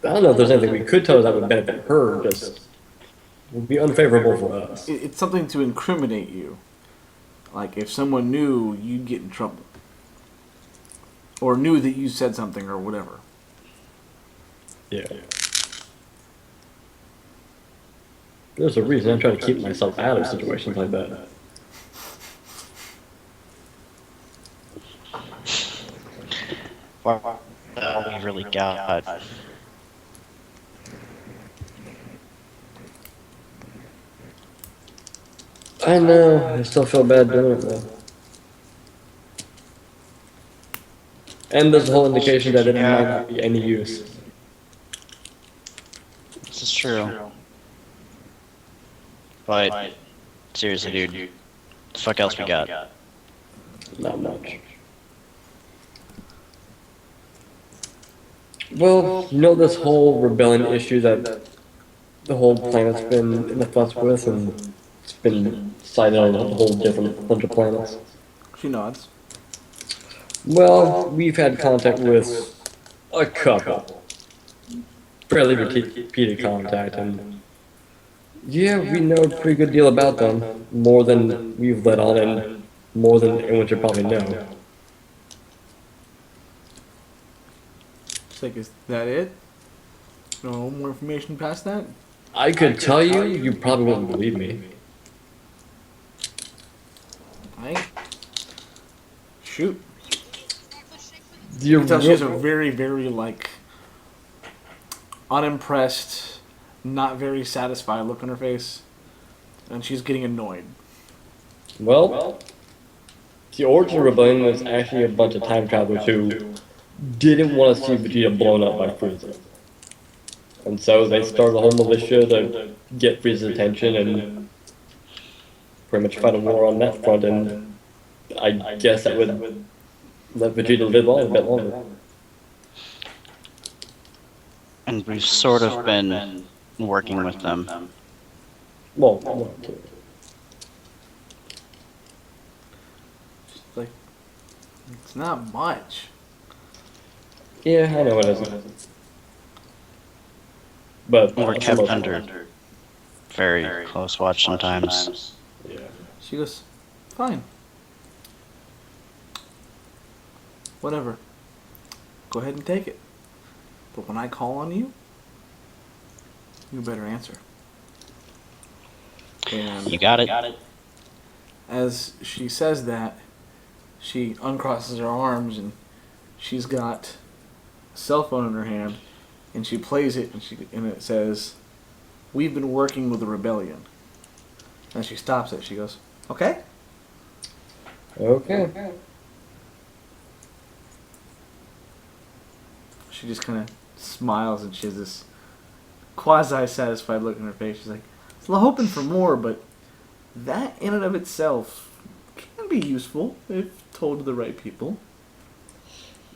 I don't know if there's anything we could tell her that would benefit her, just would be unfavorable for us. It's something to incriminate you. Like, if someone knew, you'd get in trouble. Or knew that you said something or whatever. Yeah. There's a reason I try to keep myself out of situations like that. Wow. We really got. I know, I still feel bad doing it though. And there's a whole indication that it might not be any use. This is true. But, seriously, dude, the fuck else we got? Not much. Well, you know this whole rebellion issue that the whole planet's been in the fuss with, and it's been cited on a whole different bunch of planets. She nods. Well, we've had contact with a couple. Fairly repeated contact, and yeah, we know a pretty good deal about them. More than we've let on, and more than anyone should probably know. She's like, is that it? No more information past that? I could tell you, you probably wouldn't believe me. Right? Shoot. You You can tell she has a very, very, like, unimpressed, not very satisfied look on her face. And she's getting annoyed. Well, the origin of rebellion was actually a bunch of time travelers who didn't want to see Vegeta blown up by Frieza. And so they started a whole militia to get Frieza's attention and pretty much fight a war on that front, and I guess that would let Vegeta live on a bit longer. And we've sort of been working with them. Well, no, She's like, it's not much. yeah, I know it isn't. But We're kept under very close watch sometimes. Yeah. She goes, fine. Whatever. Go ahead and take it. But when I call on you, you better answer. And You got it. as she says that, she uncrosses her arms and she's got a cell phone in her hand and she plays it and it says, "We've been working with the rebellion." And she stops it. She goes, "Okay." Okay. She just kind of smiles and she has this quasi-satisfied look in her face. She's like, "Still hoping for more, but that in and of itself can be useful if told to the right people."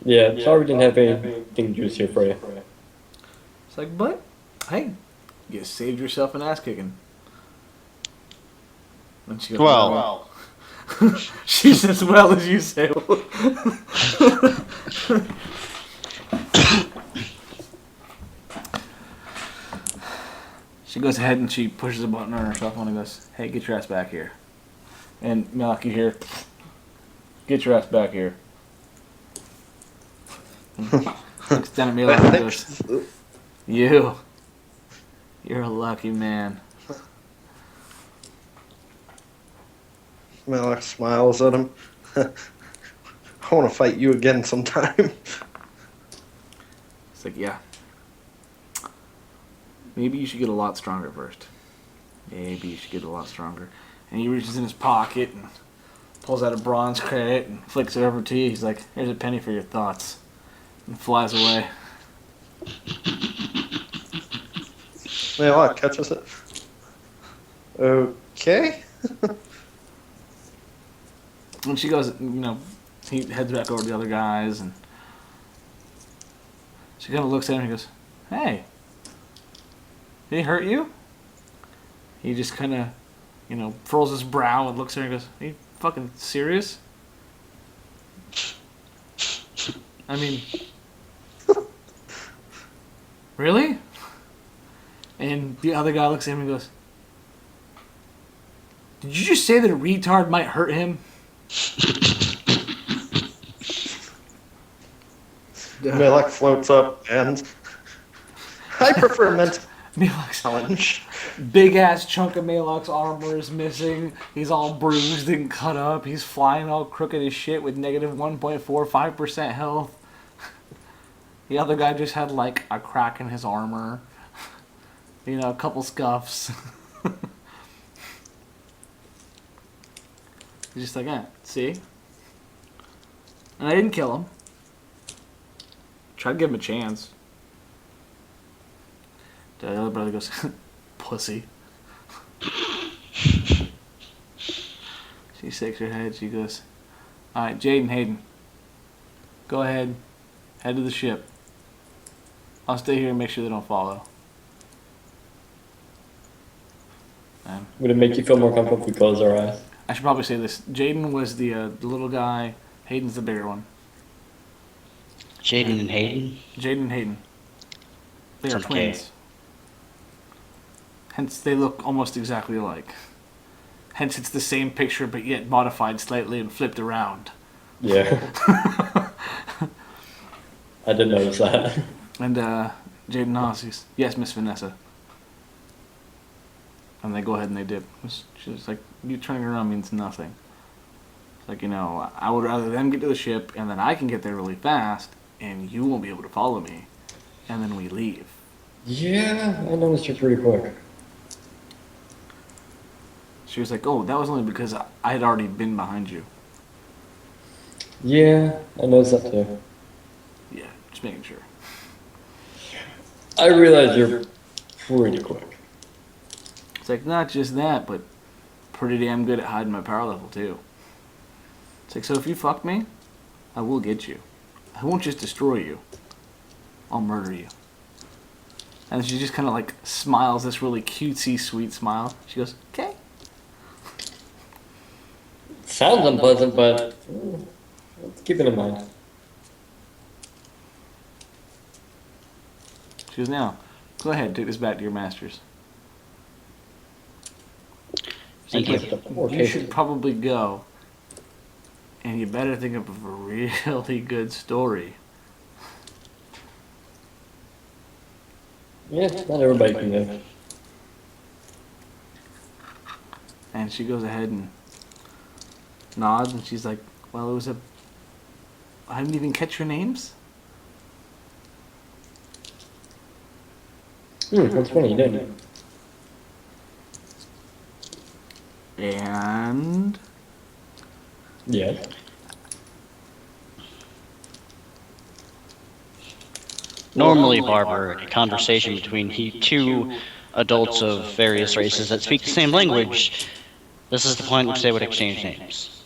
Yeah, sorry we didn't have anything juicier for you. It's like, but hey, you saved yourself an ass kicking. And she goes, Well. she says, "Well, as you say." She goes ahead and she pushes a button on her cell phone and goes, "Hey, get your ass back here." And Malock, you hear, "Get your ass back here." Looks down at Malock and goes, You're a lucky man." Malock smiles at him. I want to fight you again sometime. It's like, yeah. Maybe you should get a lot stronger first. Maybe you should get a lot stronger. And he reaches in his pocket and pulls out a bronze credit and flicks it over to you. He's like, "Here's a penny for your thoughts." And flies away. Malock catches it. Okay. And she goes, he heads back over to the other guys, and she kind of looks at him and goes, "Hey, did he hurt you?" He just kind of, furrows his brow and looks at her and goes, "Are you fucking serious? I mean, really?" And the other guy looks at him and goes, "Did you just say that a retard might hurt him?" Malock floats up and I prefer mental Malock's challenge. big ass chunk of Malock's armor is missing. He's all bruised and cut up. He's flying all crooked as shit with negative 1.45% health. The other guy just had like a crack in his armor. A couple scuffs. He's just like, see? And I didn't kill him. Tried to give him a chance. The other brother goes, "Pussy." She shakes her head. She goes, "Alright, Jaden, Hayden. Go ahead. Head to the ship. I'll stay here and make sure they don't follow." Would it make you feel more comfortable if we close our eyes? I should probably say this. Jaden was the little guy. Hayden's the bigger one. Jaden and Hayden? Jaden and Hayden. They are Sounds twins. gay. Hence, they look almost exactly alike. Hence, it's the same picture, but yet modified slightly and flipped around. Yeah. I did notice that. And Jaden nods. "Yes, Miss Vanessa." And they go ahead and they dip. She's like, "You turning around means nothing." It's like, I would rather them get to the ship, and then I can get there really fast, and you won't be able to follow me, and then we leave. Yeah, I noticed you pretty quick. She was like, "Oh, that was only because I had already been behind you." Yeah, I noticed that too. Yeah, just making sure. I realize you're pretty quick. It's like, not just that, but pretty damn good at hiding my power level, too. It's like, so if you fuck me, I will get you. I won't just destroy you. I'll murder you. And she just kind of like smiles this really cutesy, sweet smile. She goes, "Okay." Sounds unpleasant, but let's keep it in mind. She goes, "Now, go ahead, take this back to your masters. Thank you. You should probably go. And you better think of a really good story." Yeah, not everybody can do. And she goes ahead and nods, and she's like, "Well, it was I didn't even catch your names." That's funny, you didn't. And Yeah. Normally, Barber, a conversation between two adults of various races that speak the same language, this is the point which they would exchange names.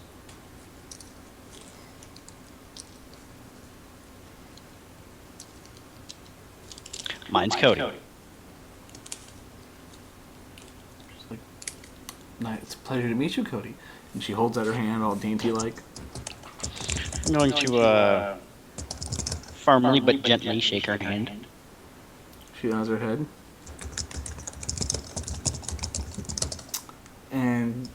Mine's Cody. She's like, it's a pleasure to meet you, Cody. And she holds out her hand all dainty-like. I'm going to, firmly but gently shake her hand. She nods her head. And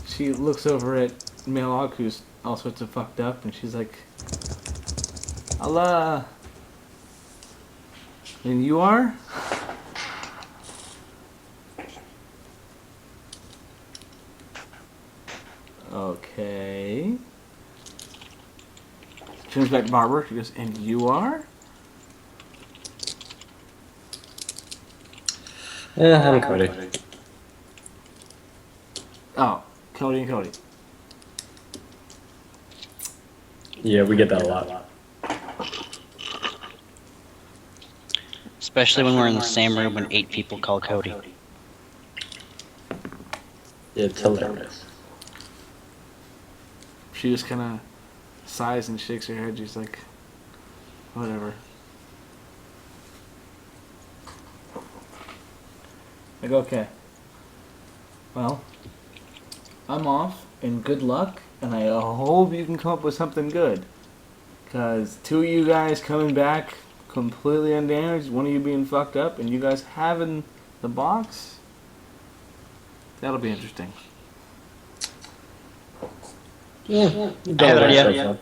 she looks over at Malock, who's all sorts of fucked up, and she's like, Allah. And you are? Okay. Turns back to Barber. She goes, and you are? Yeah, I'm Cody. Oh, Cody and Cody. Yeah, we get that a lot. Especially when we're in the same room and 8 people call Cody. Yeah, it's hilarious. She just kind of sighs and shakes her head. She's like, whatever. Like, okay. Well, I'm off, and good luck, and I hope you can come up with something good. Because 2 of you guys coming back completely undamaged, 1 of you being fucked up, and you guys having the box, that'll be interesting. Yeah, I have an idea.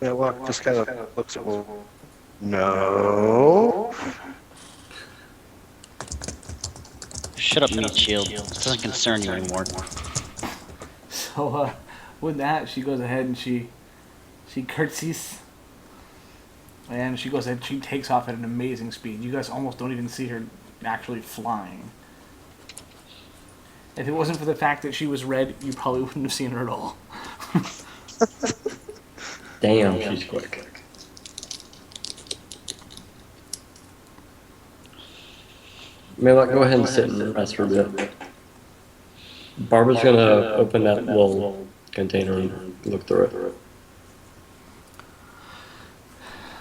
Yeah, look, just kind of looks at me. No. Shut up, meat shield. This doesn't concern you anymore. So, with that, she goes ahead and she curtsies. And she goes ahead, she takes off at an amazing speed. You guys almost don't even see her actually flying. If it wasn't for the fact that she was red, you probably wouldn't have seen her at all. Damn, she's quick. Malock, go ahead and sit and rest for a bit. Barber's gonna open that little container and look through it.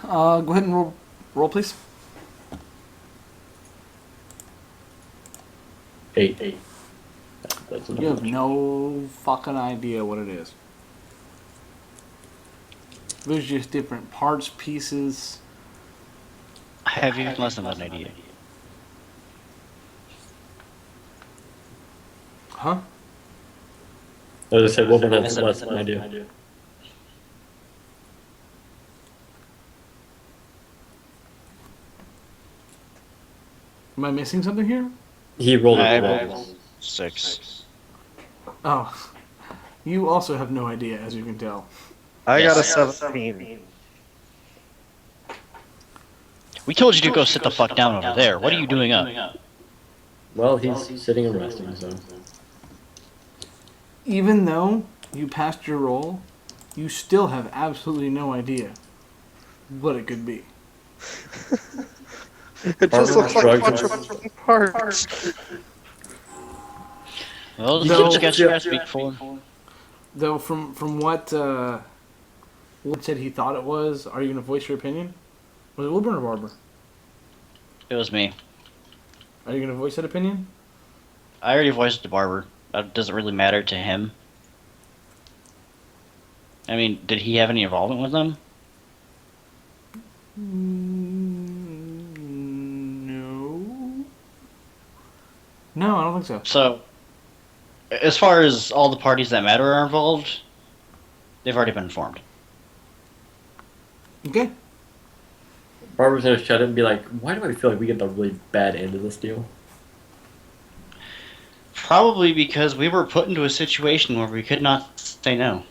Go ahead and roll, please. 8. That's You have no fucking idea what it is. There's just different parts, pieces. I have even less than an idea. Huh? I just said Wilbourn has less than an idea. Am I missing something here? He rolled I it have well. 6. Oh. You also have no idea, as you can tell. I got a 17. We told you to go sit the fuck down over there. What are you doing up? Well, he's sitting and resting, so. Even though you passed your roll, you still have absolutely no idea what it could be. It just looks like a bunch of parts. Well, No. you just got to speak for. Though, from what Will said he thought it was, are you going to voice your opinion? Was it Wilbourn or Barber? It was me. Are you going to voice that opinion? I already voiced it to Barber. That doesn't really matter to him. I mean, did he have any involvement with them? No. No, I don't think so. So, as far as all the parties that matter are involved, they've already been informed. Okay. Barber's gonna shut it and be like, why do I feel like we get the really bad end of this deal? Probably because we were put into a situation where we could not say no.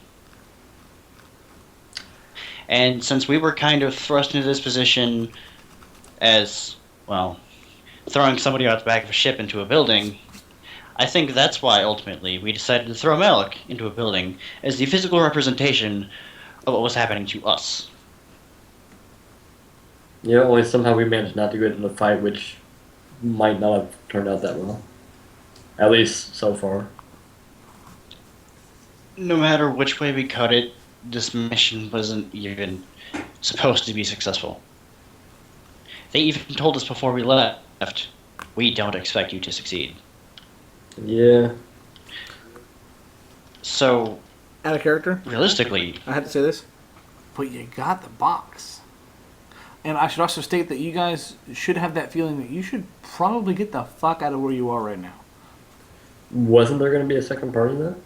And since we were kind of thrust into this position as, well, throwing somebody out the back of a ship into a building, I think that's why, ultimately, we decided to throw Malock into a building as the physical representation of what was happening to us. Yeah, only somehow we managed not to get in the fight, which might not have turned out that well. At least so far. No matter which way we cut it, this mission wasn't even supposed to be successful. They even told us before we left, we don't expect you to succeed. Yeah. So, Out of character, realistically, I had to say this, but you got the box. And I should also state that you guys should have that feeling that you should probably get the fuck out of where you are right now. Wasn't there going to be a second part of that?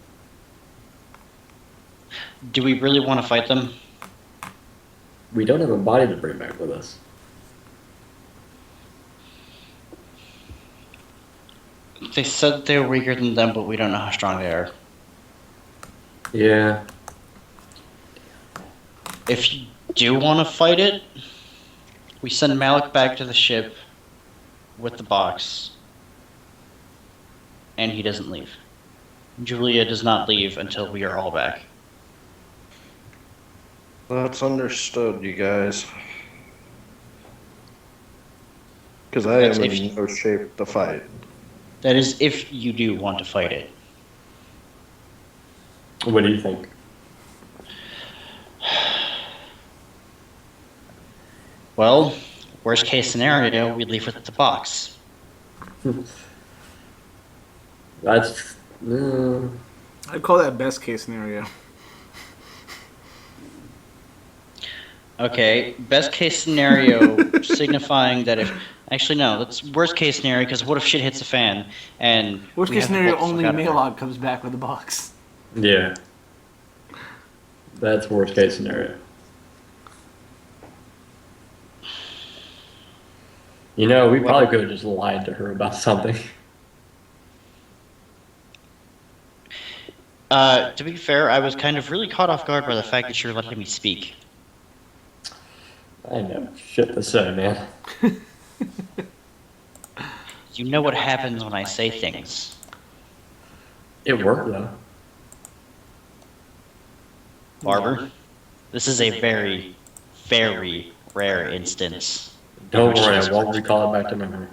do we really want to fight them? We don't have a body to bring back with us. They said they were weaker than them, but we don't know how strong they are. Yeah. If you do want to fight it, we send Malock back to the ship with the box, and he doesn't leave. Julia does not leave until we are all back. That's understood, you guys. Because I That's am if in no shape to fight. That is if you do want to fight it. What do you think? Well, worst case scenario, we leave with the box. That's... I'd call that best case scenario. Okay, best case scenario signifying that if... Actually, no, that's worst case scenario, because what if shit hits the fan, and... Worst we case have to scenario, pull the only fuck out of there? Malock comes back with the box. Yeah. That's worst case scenario. You know, we probably could have just lied to her about something. To be fair, I was kind of really caught off guard by the fact that you're letting me speak. I know. Shit to say, man. You know what happens when I say things. It worked, though. Barber, this is a very, very rare instance. Don't worry, I won't recall it back to memory.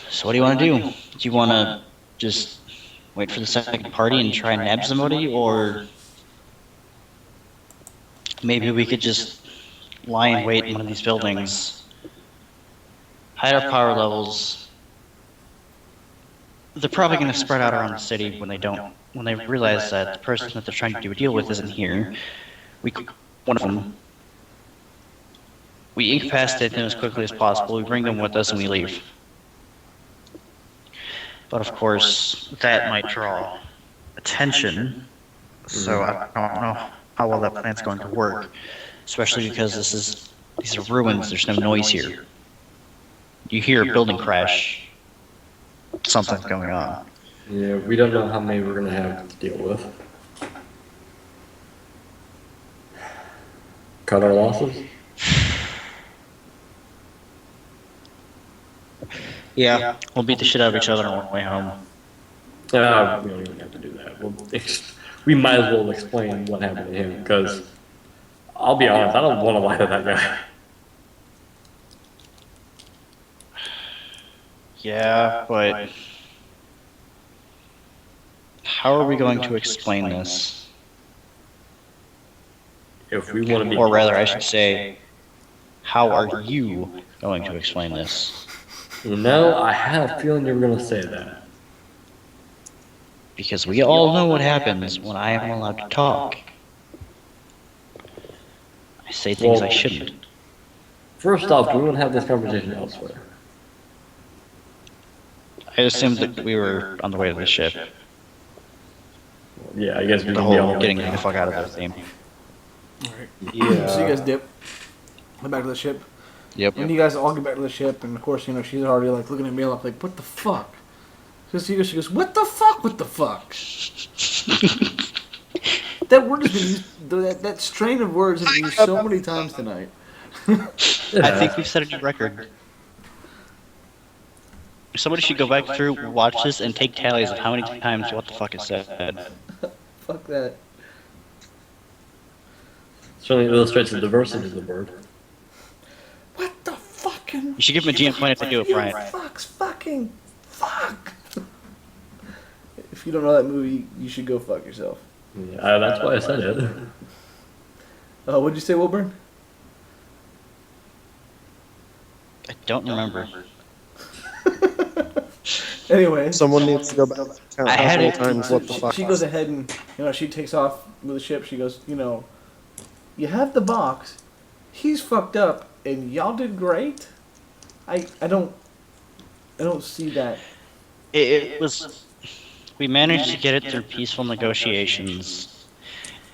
So what do you want to do? Do you want to just wait for the second party and try and nab somebody, or maybe we could just lie in wait in one of these buildings, hide our power levels? They're probably going to spread out around the city when they realize that the person that they're trying to do a deal with isn't here. One of them. We incapacitate them as quickly as possible. We bring them with us and we leave. But of course, that might draw attention. So I don't know how well that plan's going to work, especially because these are ruins. There's no noise here. You hear a building crash, something's going on. Yeah, we don't know how many we're going to have to deal with. Cut our losses? Yeah, we'll beat the shit out of each other on our way home. We don't even have to do that. We might as well explain what happened to him, because I'll be honest, I don't want to lie to that guy. Yeah, but how are we going to explain this? If we want to be... Or rather, I should say, how are you going to explain this? You know, I had a feeling you were going to say that. Because we all know what happens when I am allowed to talk. I say things I shouldn't. First off, we won't have this conversation elsewhere. I assumed that we were on the way to the ship. Yeah, I guess we The can be whole on getting the fuck out of there theme. Alright. Yeah. So you guys dip. Head back to the ship. Yep. And you guys all get back to the ship, and of course, you know, she's already like looking at Malock like, what the fuck? She goes, what the fuck? What the fuck? That word has been used, that strain of words has been used so many times tonight. I think we've set a new record. Somebody should go back through, watch this, and take tallies of how many times what the fuck is said. Fuck that. Certainly illustrates the diversity of the bird. What the fucking... You should give him a GM point if they do it, Brian. Fuck. If you don't know that movie, you should go fuck yourself. Yeah, that's why I said it. What'd you say, Wilbourn? I don't remember. Anyway, Someone needs to go back and count I how had many it. times what the fuck. she goes ahead and, she takes off with the ship. She goes, you have the box. He's fucked up, and y'all did great. I don't see that. It was. We managed to get it through peaceful negotiations.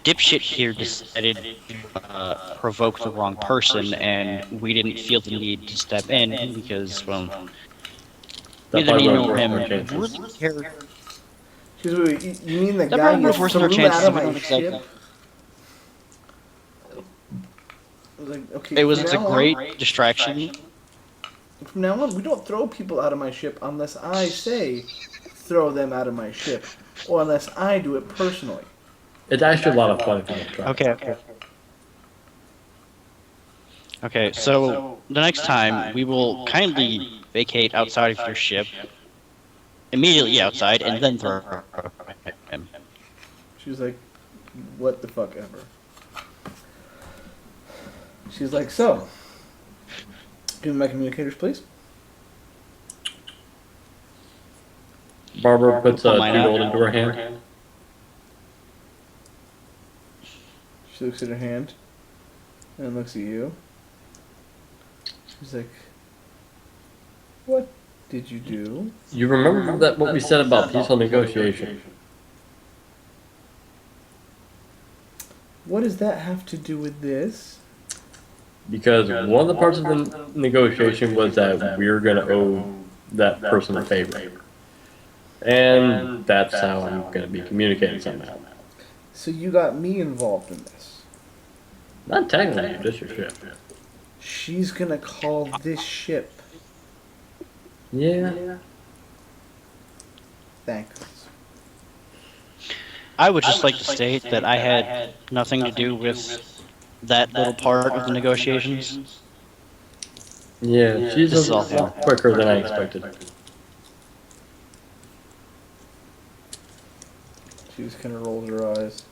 Dipshit here decided to provoke the wrong person, and we didn't feel the need to step in because, well, neither me nor him really cared. Wait, you mean the That guy probably you was worth our threw chances out of if we my don't accept ship? that. Okay, It was from a now on- great distraction. From now on, we don't throw people out of my ship unless I say throw them out of my ship, or unless I do it personally. It's actually a lot of fun if you don't try. Okay. Okay, so the next time we will kindly vacate outside of your ship, immediately outside, and then throw him. She was like, what the fuck ever. She's like, so, give me my communicators, please. Barbara puts a Mine gold out. into her hand. She looks at her hand, and looks at you. She's like, what did you do? You remember that what we said about peaceful negotiation? What does that have to do with this? Because one of the parts of the negotiation was that we were going to owe that person a favor. And that's how I'm going to be communicating somehow. So you got me involved in this. Not technically, just your ship. She's gonna call this ship. Yeah. Thanks. I would just like to state that I had nothing to do with that little part of the negotiations. Yeah, she's This is a awful. lot quicker than I expected. She just kind of rolls her eyes.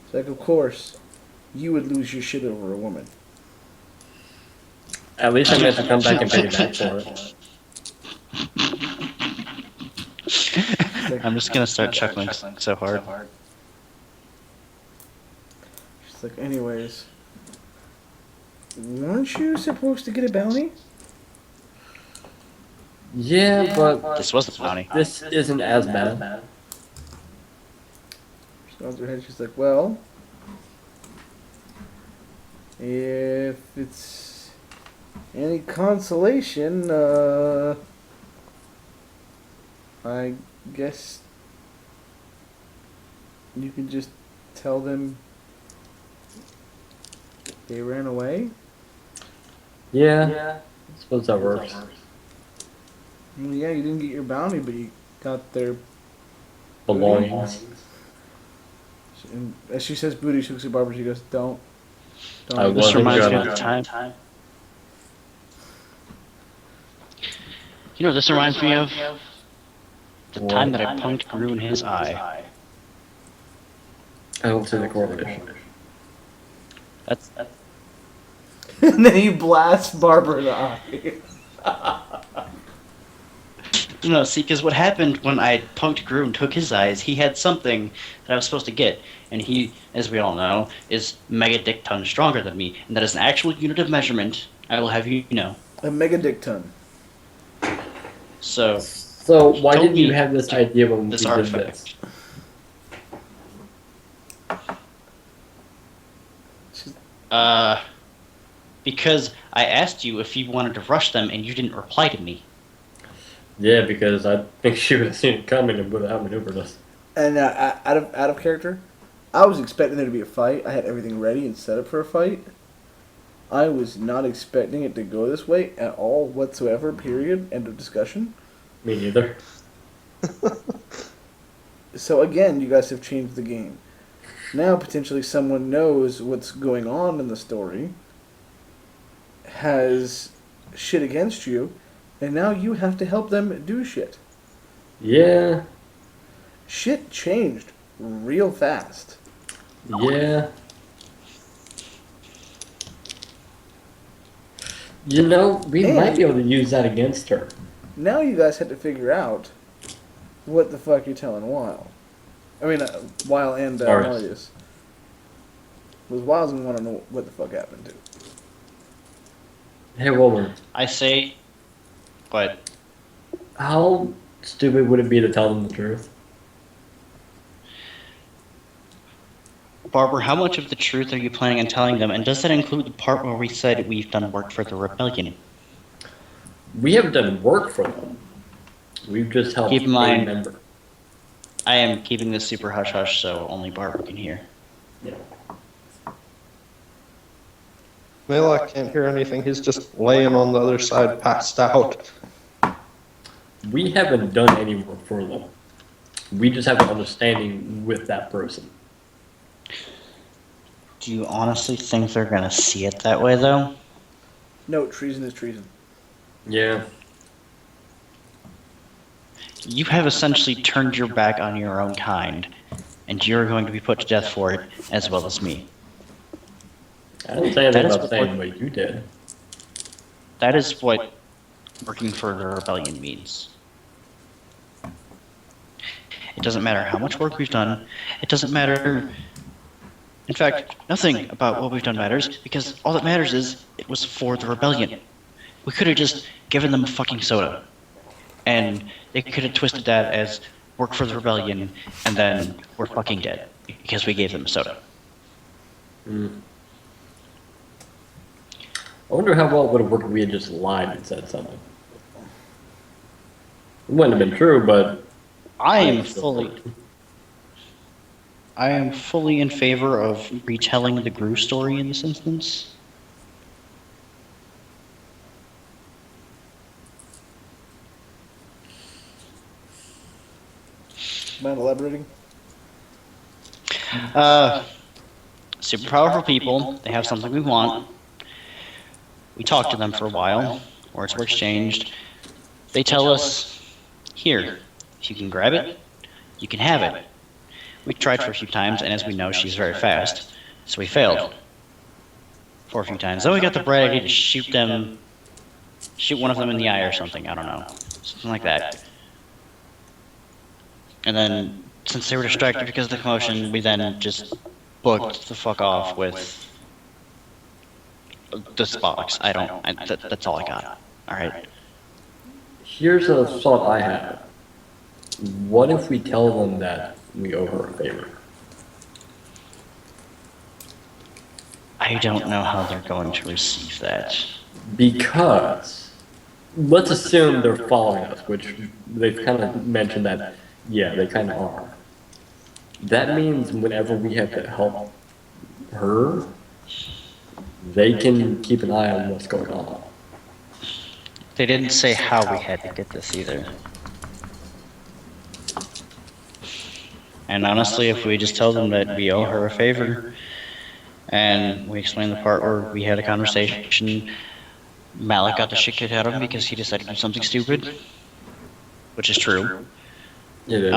It's like, of course, you would lose your shit over a woman. At least I managed to come back and pay you back for it. I'm just gonna start chuckling so hard. She's like, anyways, weren't you supposed to get a bounty? Yeah, but This was the bounty. this isn't as bad. She nods her head. She's like, well, if it's any consolation, I guess you can just tell them they ran away. Yeah, I suppose that works. I mean, yeah, you didn't get your bounty, but you got their Belongings. And as she says booty, she looks at Barbara. She goes, "Don't." I This wasn't reminds me gonna. of the time. You know what this reminds me of? The time that I punked Gru in his eye. I don't see the correlation. That's And then he blasts Barbara in the eye. no, see, because what happened when I punked Gru and took his eyes, he had something that I was supposed to get, and he, as we all know, is mega dick ton stronger than me, and that is an actual unit of measurement. I will have you know. A mega dick ton. So So why Told didn't you me have this idea when we this did artifact. this? Because I asked you if you wanted to rush them, and you didn't reply to me. Yeah, because I think she would have seen it coming and would have outmaneuvered us. And out of character, I was expecting there to be a fight. I had everything ready and set up for a fight. I was not expecting it to go this way at all whatsoever, period. End of discussion. Me neither. So again, you guys have changed the game. Now potentially someone knows what's going on in the story, has shit against you, and now you have to help them do shit. Yeah. Shit changed real fast. Yeah. You know, we might be able to use that against her. Now you guys had to figure out what the fuck you're telling Weil. I mean, Weil and Marius. Because Wile's gonna want to know what the fuck happened to. Hey, Wilbourn. I say, but How stupid would it be to tell them the truth? Barber, how much of the truth are you planning on telling them? And does that include the part where we said we've done work for the rebellion? We haven't done work for them. We've just helped Keep in mind, a member. I am keeping this super hush-hush so only Barber can hear. Yeah. Malock can't hear anything. He's just laying on the other side, passed out. We haven't done any work for them. We just have an understanding with that person. Do you honestly think they're gonna see it that way, though? No, treason is treason. Yeah. You have essentially turned your back on your own kind, and you're going to be put to death for it, as well as me. I didn't say anything That is about saying what you did. That is what working for the rebellion means. It doesn't matter how much work we've done. It doesn't matter. In fact, nothing about what we've done matters, because all that matters is it was for the rebellion. We could have just given them a fucking soda. And they could have twisted that as work for the rebellion, and then we're fucking dead, because we gave them a soda. Mm. I wonder how well it would have worked if we had just lied and said something. It wouldn't have been true, but... I am fully in favor of retelling the Gru story in this instance. Mind elaborating? Super powerful people, they have something we want. We talk to them for a while, words were exchanged. They tell us, here, if you can grab it, you can have it. We tried for a few times, and as we know, she's very fast, so we failed for a few times. Then we got the bright idea to shoot one of them in the eye or something, I don't know. Something like that. And then, since they were distracted because of the commotion, we then just booked the fuck off with this box. That's all I got. Alright. Here's a thought I have. What if we tell them that we owe her a favor? I don't know how they're going to receive that. Because, let's assume they're following us, which they've kind of mentioned that, yeah, they kind of are. That means whenever we have to help her, they can keep an eye on what's going on. They didn't say how we had to get this either. And honestly, if we just tell them that we owe her a favor, and we explain the part where we had a conversation, Malock got the shit kicked out of him because he decided to do something stupid, which is true. It is.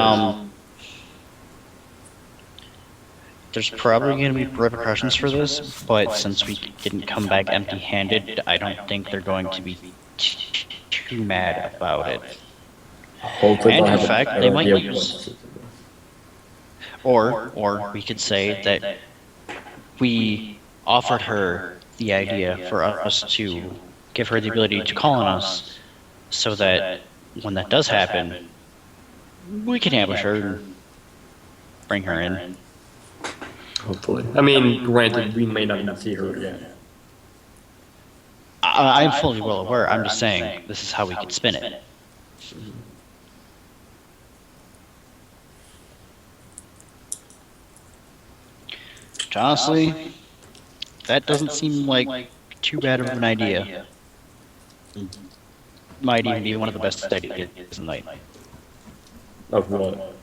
There's probably going to be repercussions for this, but since we didn't come back empty-handed, I don't think they're going to be too mad about it. Hopefully And they'll in have a fact, better they might idea of use. what- Or we could say that we offered her the idea for us to give her the ability to call on us, so that when that does happen, we can ambush her and bring her in. Hopefully. I mean, granted, we may not even see her again. I'm fully well aware, I'm just saying, this is how we could spin it. Which honestly, that doesn't seem like too bad of an idea. Might even be one of the best ideas in the night. Of what?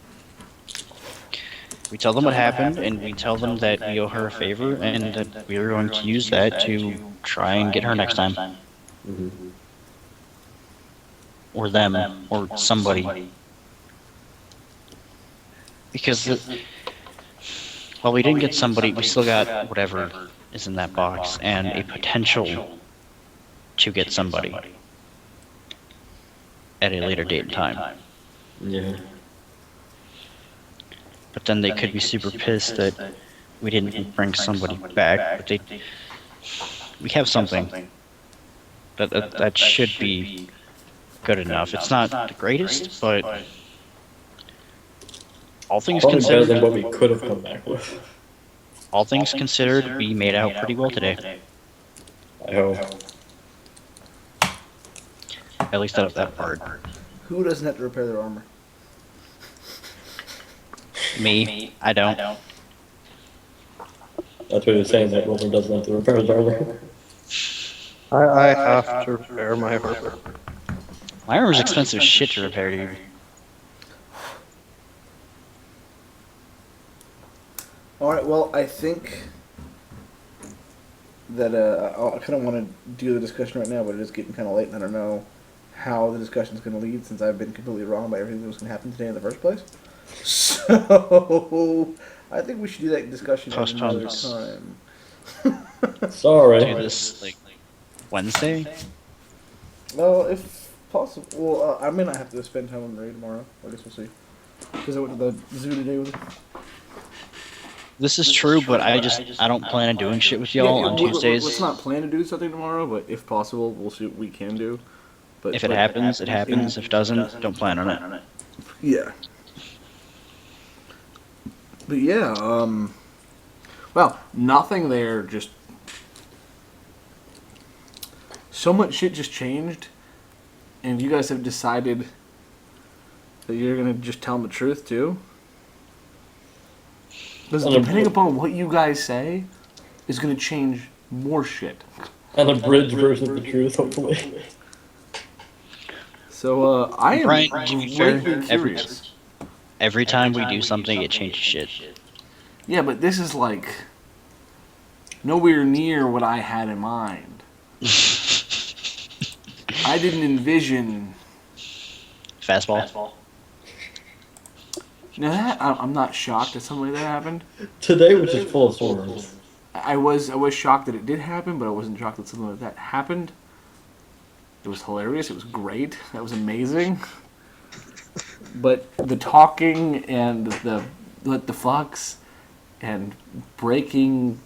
We tell them what happened, and we tell them that we owe her a favor, and that we are going to use that to try and get her next time. Mm-hmm. Or them, or somebody. Because, well, we didn't get somebody, we still got whatever is in that box, and a potential to get somebody at a later date and time. Yeah. But then they could be super pissed that we didn't bring somebody back, but we have something that should be good enough. It's not the greatest, but all things Probably better than considered, what we could have come back with. all things considered, we made out pretty well today. I hope. At least out of that part. Who doesn't have to repair their armor? Me, I don't. That's what you're saying, that Wilbourn doesn't have to repair his armor. I have to repair my armor. My armor's expensive shit to repair, dude. Alright, well, I think that I kind of want to do the discussion right now, but it is getting kind of late, and I don't know how the discussion's going to lead since I've been completely wrong about everything that was going to happen today in the first place. So, I think we should do that discussion another time. Sorry. Do this, like, Wednesday? Well, if possible. Well, I may not have to spend time on the raid tomorrow. I guess we'll see. Because I went to the zoo today with him. This is true, but I don't plan on doing shit with y'all on Tuesdays. Let's not plan to do something tomorrow, but if possible, we'll see what we can do. But If it happens, it happens. If it doesn't, don't plan on it. Yeah. But yeah, well, nothing there, just so much shit just changed, and you guys have decided that you're gonna just tell them the truth too. Because depending upon what you guys say, is gonna change more shit. An abridged version of the truth, hopefully. So I am Brian, to be fair, greatly curious. Every time we do something, it changes shit. Yeah, but this is like nowhere near what I had in mind. I didn't envision Fastball. Now that I'm not shocked that something like that happened. Today was just full of storms. I was shocked that it did happen, but I wasn't shocked that something like that happened. It was hilarious. It was great. That was amazing. But the talking and the what the fucks and breaking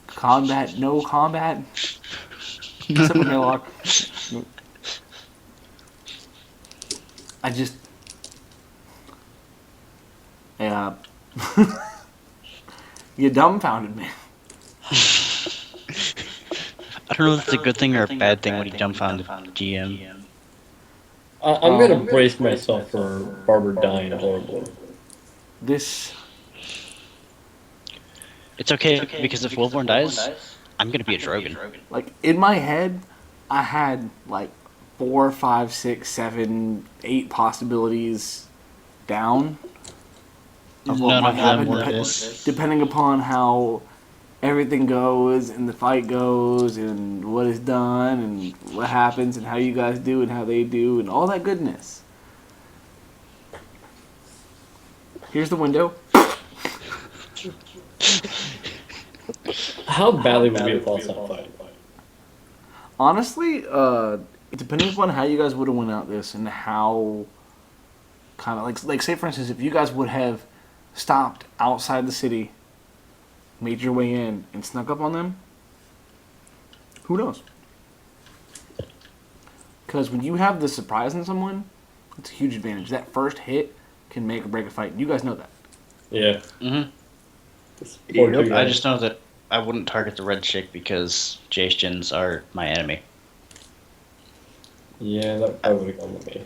combat, no combat. Except for Malock. I just you dumbfounded me. I don't know if it's a good thing or a bad thing when you dumbfounded GM. I'm gonna brace myself for Barber dying horribly. This. It's okay, because if Wilbourn dies, I'm gonna be a Dragon. Like, in my head, I had, like, 4, 5, 6, 7, 8 possibilities down of what None might of them happen, were this. depending upon how everything goes, and the fight goes, and what is done, and what happens, and how you guys do, and how they do, and all that goodness. Here's the window. How badly would we have lost that fight? Honestly, depending upon how you guys would have went out this, and how kind of like say for instance, if you guys would have stopped outside the city, made your way in, and snuck up on them, who knows? Because when you have the surprise in someone, it's a huge advantage. That first hit can make or break a fight. You guys know that. Yeah. Mm-hmm. Yep. I just know that I wouldn't target the red chick because Jations are my enemy. Yeah, that probably would have gone with me.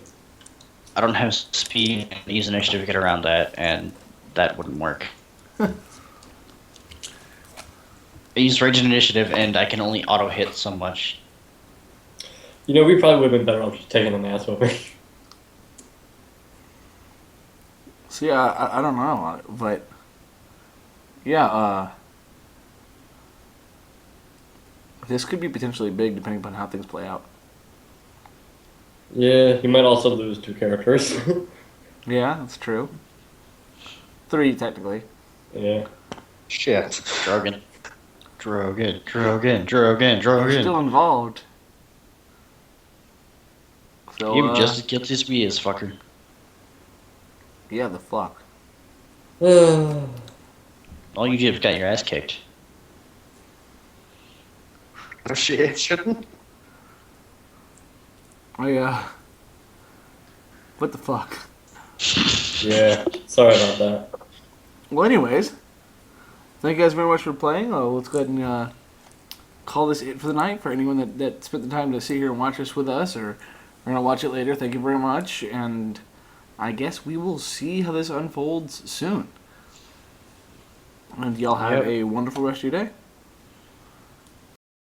I don't have speed and use initiative to get around that, and that wouldn't work. I used Rage and Initiative, and I can only auto hit so much. You know, we probably would have been better off just taking an ass whooping. So yeah, I don't know, but yeah, this could be potentially big depending upon how things play out. Yeah, you might also lose 2 characters. Yeah, that's true. 3 technically. Yeah. Shit. Drogon. You're still involved. So, You're just as guilty as me is, fucker. yeah, the fuck. All you did was got your ass kicked. Negotiation. What the fuck? Yeah, sorry about that. Well, anyways, thank you guys very much for playing. Let's go ahead and call this it for the night. For anyone that spent the time to sit here and watch this with us, or are going to watch it later, thank you very much. And I guess we will see how this unfolds soon. And y'all have a wonderful rest of your day.